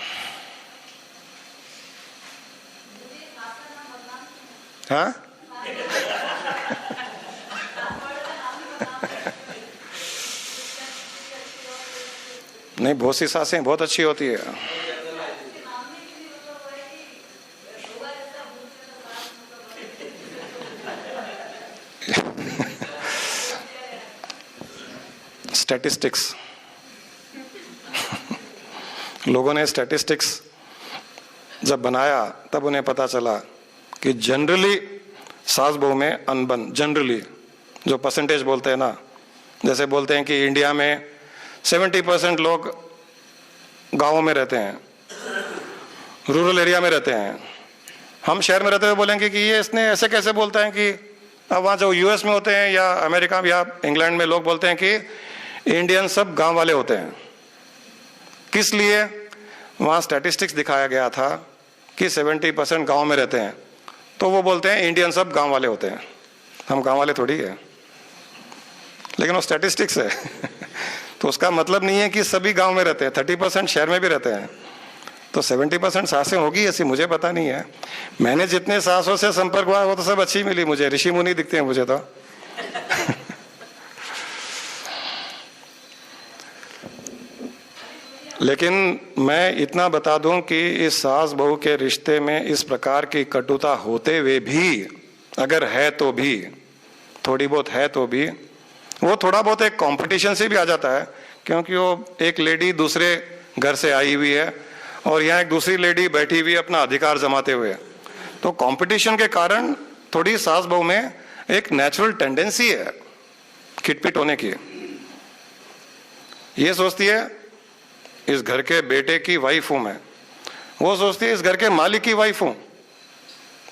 हाँ नहीं, बहुत सी सांसें बहुत अच्छी होती है। स्टैटिस्टिक्स लोगों ने स्टैटिस्टिक्स जब बनाया तब उन्हें पता चला कि जनरली सास बहू में अनबन, जनरली जो परसेंटेज बोलते हैं ना, जैसे बोलते हैं कि इंडिया में 70% लोग गांवों में रहते हैं, रूरल एरिया में रहते हैं। हम शहर में रहते हुए बोलेंगे कि ये इसने ऐसे कैसे बोलता है कि अब वहाँ जो यूएस में होते हैं या अमेरिका में या इंग्लैंड में लोग बोलते हैं कि इंडियन सब गांव वाले होते हैं। किस लिए? वहाँ स्टैटिस्टिक्स दिखाया गया था कि 70% गांव में रहते हैं, तो वो बोलते हैं इंडियन सब गांव वाले होते हैं। हम गांव वाले थोड़ी है, लेकिन वो स्टैटिस्टिक्स है तो उसका मतलब नहीं है कि सभी गांव में रहते हैं, 30% शहर में भी रहते हैं। तो 70% सांसें होगी ऐसी मुझे पता नहीं है। मैंने जितने सांसों से संपर्क हुआ वो तो सब अच्छी मिली मुझे, ऋषि मुनि दिखते हैं मुझे तो लेकिन मैं इतना बता दूं कि इस सास बहू के रिश्ते में इस प्रकार की कटुता होते हुए भी, अगर है तो भी, थोड़ी बहुत है तो भी, वो थोड़ा बहुत एक कंपटीशन से भी आ जाता है, क्योंकि वो एक लेडी दूसरे घर से आई हुई है और यहाँ एक दूसरी लेडी बैठी हुई है अपना अधिकार जमाते हुए। तो कंपटीशन के कारण थोड़ी सास बहू में एक नेचुरल टेंडेंसी है खिटपिट होने की। ये सोचती है इस घर के बेटे की वाइफ हूं मैं, वो सोचती है इस घर के मालिक की वाइफ हूं।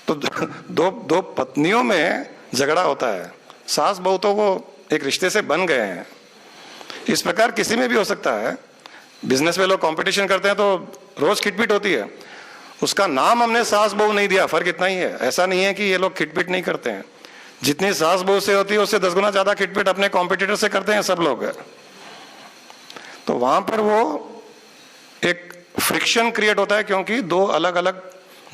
तो दो पत्नियों में झगड़ा होता है। सास बहू तो वो एक रिश्ते से बन गए हैं। इस प्रकार किसी में भी हो सकता है। बिजनेस में लोग कंपटीशन करते हैं तो रोज खिटपिट होती है। उसका नाम हमने सास बहू नहीं दिया, फर्क इतना ही है। ऐसा नहीं है कि ये लोग खिटपिट नहीं करते हैं। जितनी सास बहू से होती है उससे 10 गुना ज्यादा खिटपिट अपने कॉम्पिटिटर से करते हैं सब लोग। तो वहां पर वो एक फ्रिक्शन क्रिएट होता है, क्योंकि दो अलग अलग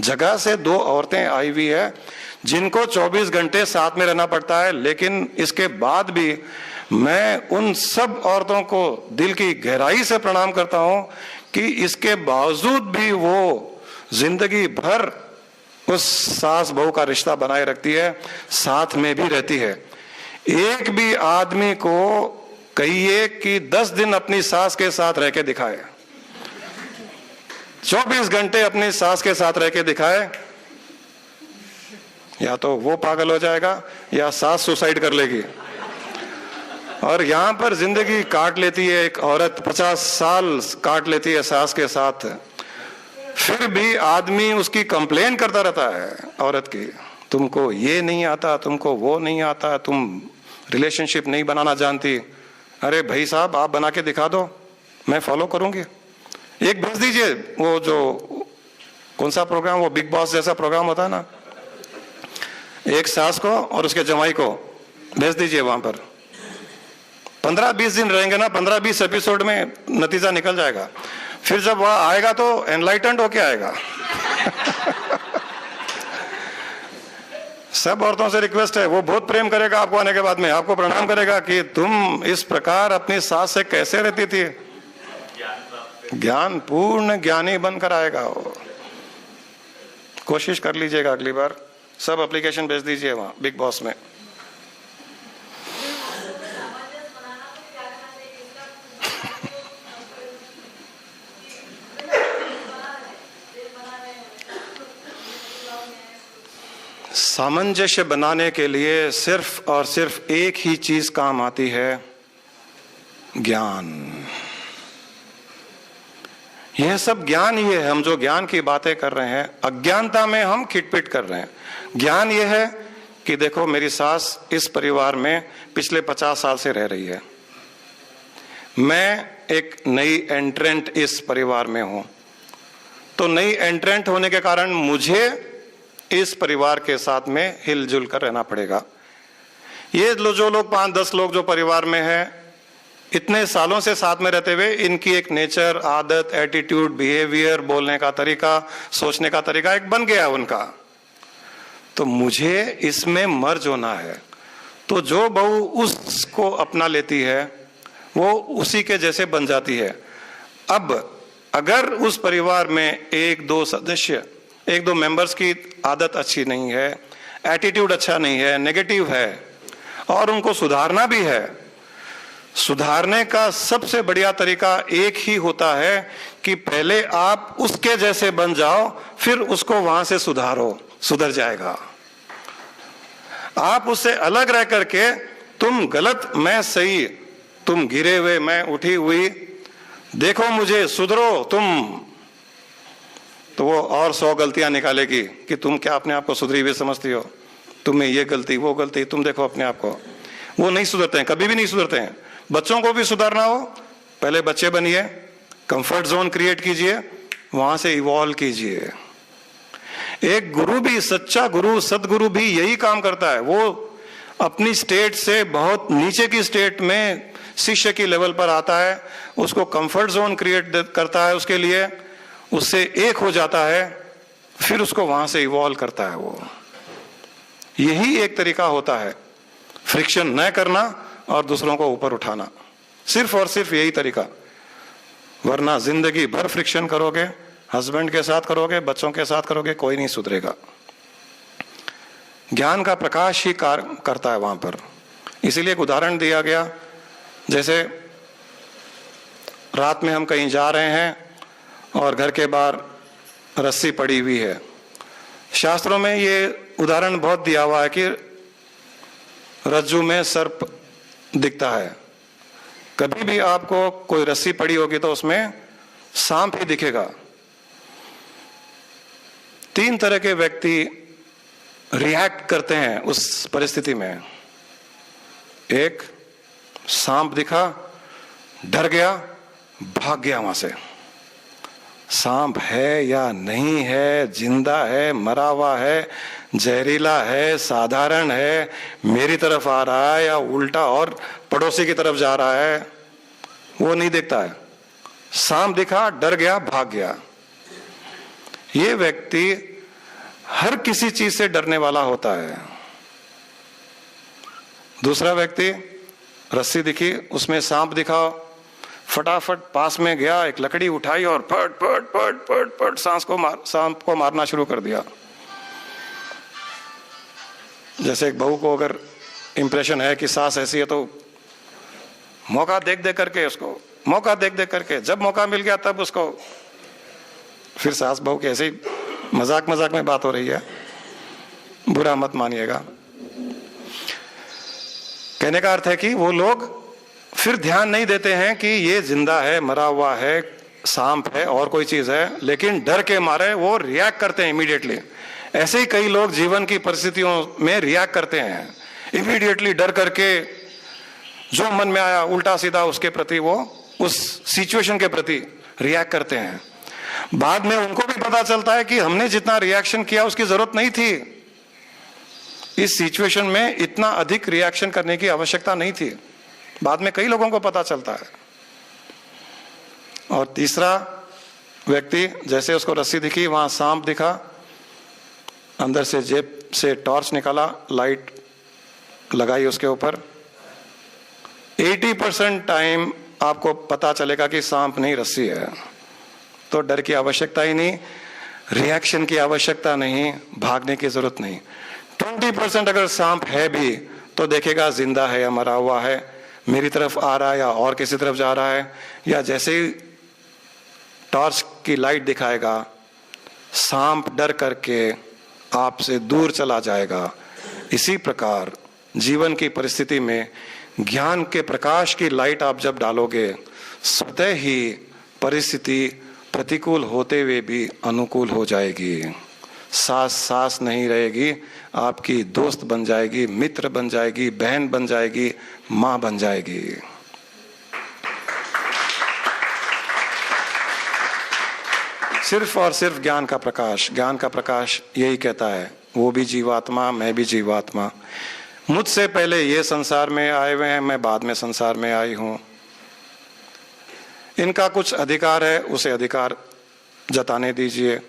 जगह से दो औरतें आई हुई है जिनको 24 घंटे साथ में रहना पड़ता है। लेकिन इसके बाद भी मैं उन सब औरतों को दिल की गहराई से प्रणाम करता हूं कि इसके बावजूद भी वो जिंदगी भर उस सास बहू का रिश्ता बनाए रखती है, साथ में भी रहती है। एक भी आदमी को कहिए कि 10 दिन अपनी सास के साथ रह के दिखाए, 24 घंटे अपनी सास के साथ रह के दिखाए, या तो वो पागल हो जाएगा या सास सुसाइड कर लेगी। और यहां पर जिंदगी काट लेती है एक औरत, 50 साल काट लेती है सास के साथ, फिर भी आदमी उसकी कंप्लेन करता रहता है औरत की, तुमको ये नहीं आता, तुमको वो नहीं आता, तुम रिलेशनशिप नहीं बनाना जानती। अरे भाई साहब, आप बना के दिखा दो, मैं फॉलो करूंगी। एक भेज दीजिए, वो जो कौन सा प्रोग्राम, वो बिग बॉस जैसा प्रोग्राम होता है ना, एक सास को और उसके जमाई को भेज दीजिए वहां पर। 15-20 दिन रहेंगे ना, 15-20 एपिसोड में नतीजा निकल जाएगा। फिर जब वह आएगा तो एनलाइटेंड होके आएगा सब औरतों से रिक्वेस्ट है, वो बहुत प्रेम करेगा आपको आने के बाद में, आपको प्रणाम करेगा कि तुम इस प्रकार अपनी सास से कैसे रहती थी। ज्ञान पूर्ण ज्ञानी बनकर आएगा वो। कोशिश कर लीजिएगा अगली बार, सब एप्लीकेशन भेज दीजिए वहां बिग बॉस में। सामंजस्य बनाने के लिए सिर्फ और सिर्फ एक ही चीज काम आती है, ज्ञान। यह सब ज्ञान ही है। हम जो ज्ञान की बातें कर रहे हैं, अज्ञानता में हम खिटपिट कर रहे हैं। ज्ञान यह है कि देखो, मेरी सास इस परिवार में पिछले 50 साल से रह रही है, मैं एक नई एंट्रेंट इस परिवार में हूं, तो नई एंट्रेंट होने के कारण मुझे इस परिवार के साथ में हिलजुल कर रहना पड़ेगा। ये जो लोग 5-10 लोग जो परिवार में हैं, इतने सालों से साथ में रहते हुए इनकी एक नेचर, आदत, एटीट्यूड, बिहेवियर, बोलने का तरीका, सोचने का तरीका एक बन गया उनका। तो मुझे इसमें मर्ज होना है। तो जो बहू उसको अपना लेती है वो उसी के जैसे बन जाती है। अब अगर उस परिवार में 1-2 सदस्य, 1-2 मेंबर्स की आदत अच्छी नहीं है, एटीट्यूड अच्छा नहीं है, नेगेटिव है, और उनको सुधारना भी है, सुधारने का सबसे बढ़िया तरीका एक ही होता है कि पहले आप उसके जैसे बन जाओ, फिर उसको वहां से सुधारो, सुधर जाएगा। आप उससे अलग रह करके तुम गलत मैं सही, तुम गिरे हुए मैं उठी हुई, देखो मुझे सुधरो तुम, तो वो और 100 गलतियां निकालेगी कि तुम क्या अपने आप को सुधरी हुई समझती हो। तुम्हें ये गलती वो गलती, तुम देखो अपने आप को। वो नहीं सुधरते हैं, कभी भी नहीं सुधरते हैं। बच्चों को भी सुधारना हो, पहले बच्चे बनिए, कंफर्ट जोन क्रिएट कीजिए, वहां से इवॉल्व कीजिए। एक गुरु भी, सच्चा गुरु, सदगुरु भी यही काम करता है। वो अपनी स्टेट से बहुत नीचे की स्टेट में शिष्य की लेवल पर आता है, उसको कंफर्ट जोन क्रिएट करता है उसके लिए, उससे एक हो जाता है, फिर उसको वहां से इवॉल्व करता है। वो यही एक तरीका होता है, फ्रिक्शन न करना और दूसरों को ऊपर उठाना, सिर्फ और सिर्फ यही तरीका। वरना जिंदगी भर फ्रिक्शन करोगे, हस्बैंड के साथ करोगे, बच्चों के साथ करोगे, कोई नहीं सुधरेगा। ज्ञान का प्रकाश ही कार्य करता है वहां पर। इसीलिए एक उदाहरण दिया गया, जैसे रात में हम कहीं जा रहे हैं और घर के बाहर रस्सी पड़ी हुई है। शास्त्रों में ये उदाहरण बहुत दिया हुआ है कि रज्जू में सर्प दिखता है। कभी भी आपको कोई रस्सी पड़ी होगी तो उसमें सांप ही दिखेगा। 3 तरह के व्यक्ति रिएक्ट करते हैं उस परिस्थिति में। एक, सांप दिखा, डर गया, भाग गया वहां से। सांप है या नहीं है, जिंदा है, मरा हुआ है, जहरीला है, साधारण है, मेरी तरफ आ रहा है या उल्टा और पड़ोसी की तरफ जा रहा है, वो नहीं देखता है। सांप दिखा, डर गया, भाग गया। ये व्यक्ति हर किसी चीज से डरने वाला होता है। दूसरा व्यक्ति, रस्सी दिखी, उसमें सांप दिखा, फटाफट पास में गया, एक लकड़ी उठाई और पट पट पट पट पट सांप को मारना शुरू कर दिया। जैसे एक बहू को अगर इंप्रेशन है कि सास ऐसी है तो मौका देख देख करके उसको, मौका देख देख करके, जब मौका मिल गया तब उसको, फिर सास बहू की ऐसी मजाक मजाक में बात हो रही है, बुरा मत मानिएगा। कहने का अर्थ है कि वो लोग फिर ध्यान नहीं देते हैं कि ये जिंदा है, मरा हुआ है, सांप है और कोई चीज है, लेकिन डर के मारे वो रिएक्ट करते हैं इमीडिएटली। ऐसे ही कई लोग जीवन की परिस्थितियों में रिएक्ट करते हैं, इमीडिएटली डर करके जो मन में आया उल्टा सीधा उसके प्रति, वो उस सिचुएशन के प्रति रिएक्ट करते हैं। बाद में उनको भी पता चलता है कि हमने जितना रिएक्शन किया उसकी जरूरत नहीं थी, इस सिचुएशन में इतना अधिक रिएक्शन करने की आवश्यकता नहीं थी। बाद में कई लोगों को पता चलता है। और तीसरा व्यक्ति, जैसे उसको रस्सी दिखी, वहां सांप दिखा, अंदर से जेब से टॉर्च निकाला, लाइट लगाई उसके ऊपर। 80% टाइम आपको पता चलेगा कि सांप नहीं, रस्सी है। तो डर की आवश्यकता ही नहीं, रिएक्शन की आवश्यकता नहीं, भागने की जरूरत नहीं। 20% अगर सांप है भी तो देखेगा जिंदा है या मरा हुआ है, मेरी तरफ आ रहा है या और किसी तरफ जा रहा है, या जैसे ही टॉर्च की लाइट दिखाएगा सांप डर करके आपसे दूर चला जाएगा। इसी प्रकार जीवन की परिस्थिति में ज्ञान के प्रकाश की लाइट आप जब डालोगे, स्वतः ही परिस्थिति प्रतिकूल होते हुए भी अनुकूल हो जाएगी। सास नहीं रहेगी, आपकी दोस्त बन जाएगी, मित्र बन जाएगी, बहन बन जाएगी, मां बन जाएगी। सिर्फ और सिर्फ ज्ञान का प्रकाश, ज्ञान का प्रकाश यही कहता है, वो भी जीवात्मा, मैं भी जीवात्मा, मुझसे पहले ये संसार में आए हुए हैं, मैं बाद में संसार में आई हूं। इनका कुछ अधिकार है, उसे अधिकार जताने दीजिए।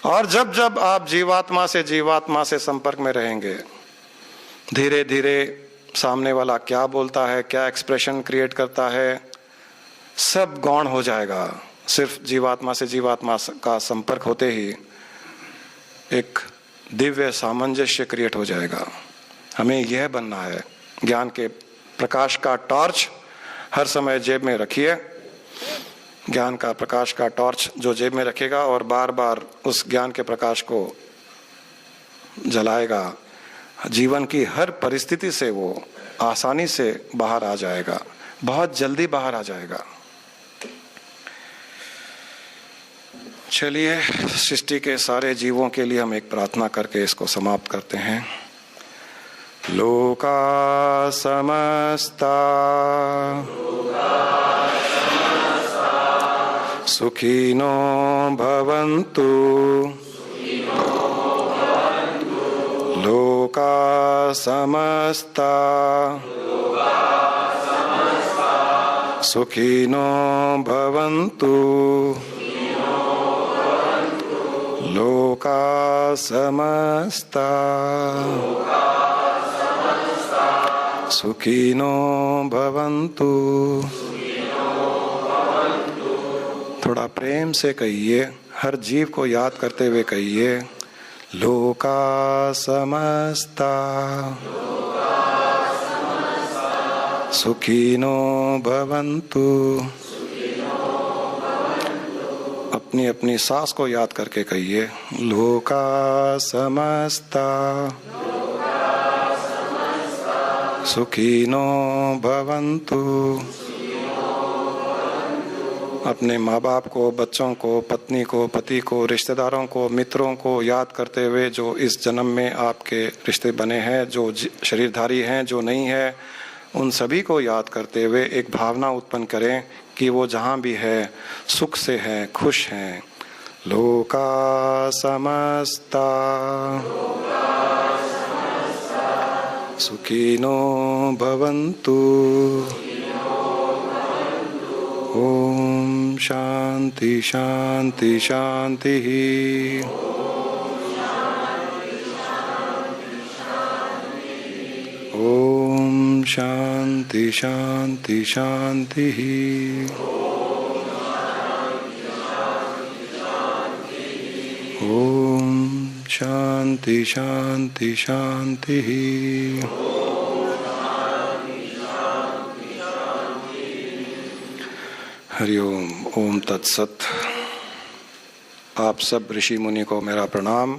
और जब जब आप जीवात्मा से संपर्क में रहेंगे, धीरे धीरे सामने वाला क्या बोलता है, क्या एक्सप्रेशन क्रिएट करता है, सब गौण हो जाएगा। सिर्फ जीवात्मा से जीवात्मा का संपर्क होते ही एक दिव्य सामंजस्य क्रिएट हो जाएगा। हमें यह बनना है। ज्ञान के प्रकाश का टॉर्च हर समय जेब में रखिए। ज्ञान का प्रकाश का टॉर्च जो जेब में रखेगा और बार बार उस ज्ञान के प्रकाश को जलाएगा, जीवन की हर परिस्थिति से वो आसानी से बाहर आ जाएगा, बहुत जल्दी बाहर आ जाएगा। चलिए सृष्टि के सारे जीवों के लिए हम एक प्रार्थना करके इसको समाप्त करते हैं। लोका समस्ता सुखिनो भवन्तु लोका समस्ता सुखिनो भवन्तु लोका समस्ता सुखिनो भवन्तु। थोड़ा प्रेम से कहिए, हर जीव को याद करते हुए कहिए, लोका समस्ता सुखिनो भवन्तु। अपनी अपनी सांस को याद करके कहिए, लोका समस्ता सुखिनो भवन्तु। अपने माँ बाप को, बच्चों को, पत्नी को, पति को, रिश्तेदारों को, मित्रों को याद करते हुए जो इस जन्म में आपके रिश्ते बने हैं, जो शरीरधारी हैं, जो नहीं है, उन सभी को याद करते हुए एक भावना उत्पन्न करें कि वो जहाँ भी है सुख से है, खुश हैं। लोका समस्ता सुखिनो भवन्तु। ओम शांति शांति शांति। ओम शांति शांति शांति। ओम शांति शांति शांति। हरिओम। ओम तत्सत। आप सब ऋषि मुनि को मेरा प्रणाम।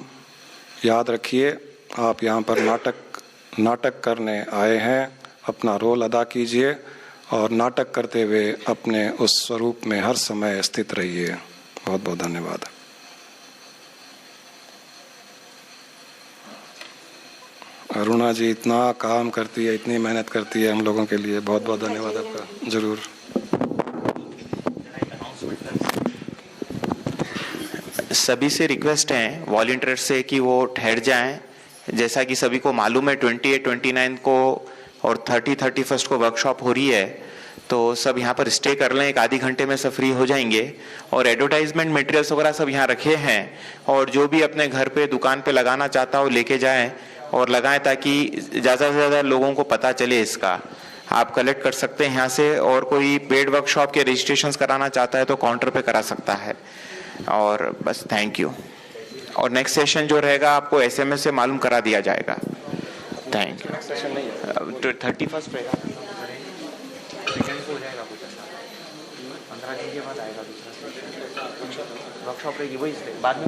याद रखिए, आप यहाँ पर नाटक करने आए हैं, अपना रोल अदा कीजिए और नाटक करते हुए अपने उस स्वरूप में हर समय स्थित रहिए। बहुत बहुत धन्यवाद। अरुणा जी इतना काम करती है, इतनी मेहनत करती है हम लोगों के लिए। बहुत बहुत धन्यवाद आपका। जरूर। सभी से रिक्वेस्ट है वॉलंटियर से कि वो ठहर जाएं। जैसा कि सभी को मालूम है 28, 29 को और 30, 31 को वर्कशॉप हो रही है, तो सब यहाँ पर स्टे कर लें। एक आधी घंटे में सब फ्री हो जाएंगे। और एडवर्टाइजमेंट मटेरियल्स वगैरह सब यहाँ रखे हैं, और जो भी अपने घर पे दुकान पे लगाना चाहता हो लेके जाएं और लगाएं, ताकि ज़्यादा से ज़्यादा लोगों को पता चले इसका। आप कलेक्ट कर सकते हैं यहाँ से, और कोई पेड वर्कशॉप के रजिस्ट्रेशन कराना चाहता है तो काउंटर पे करा सकता है। और बस थैंक यू। और नेक्स्ट सेशन जो रहेगा आपको SMS से मालूम करा दिया जाएगा। Thank you. 31 रहेगा, हो जाएगा कुछ 15 दिन के बाद आएगा दूसरा वर्कशॉप रहेगी, वही बाद में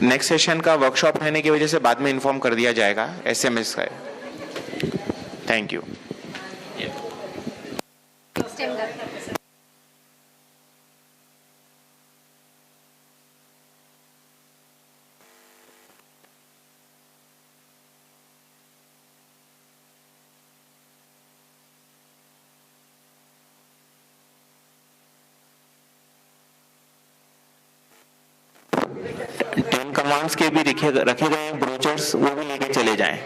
नेक्स्ट सेशन का वर्कशॉप रहने की वजह से बाद में इन्फॉर्म कर दिया जाएगा SMS का। Thank you. टेन कमांड्स के भी रखे गए ब्रोचर्स, वो भी लेके चले जाएं।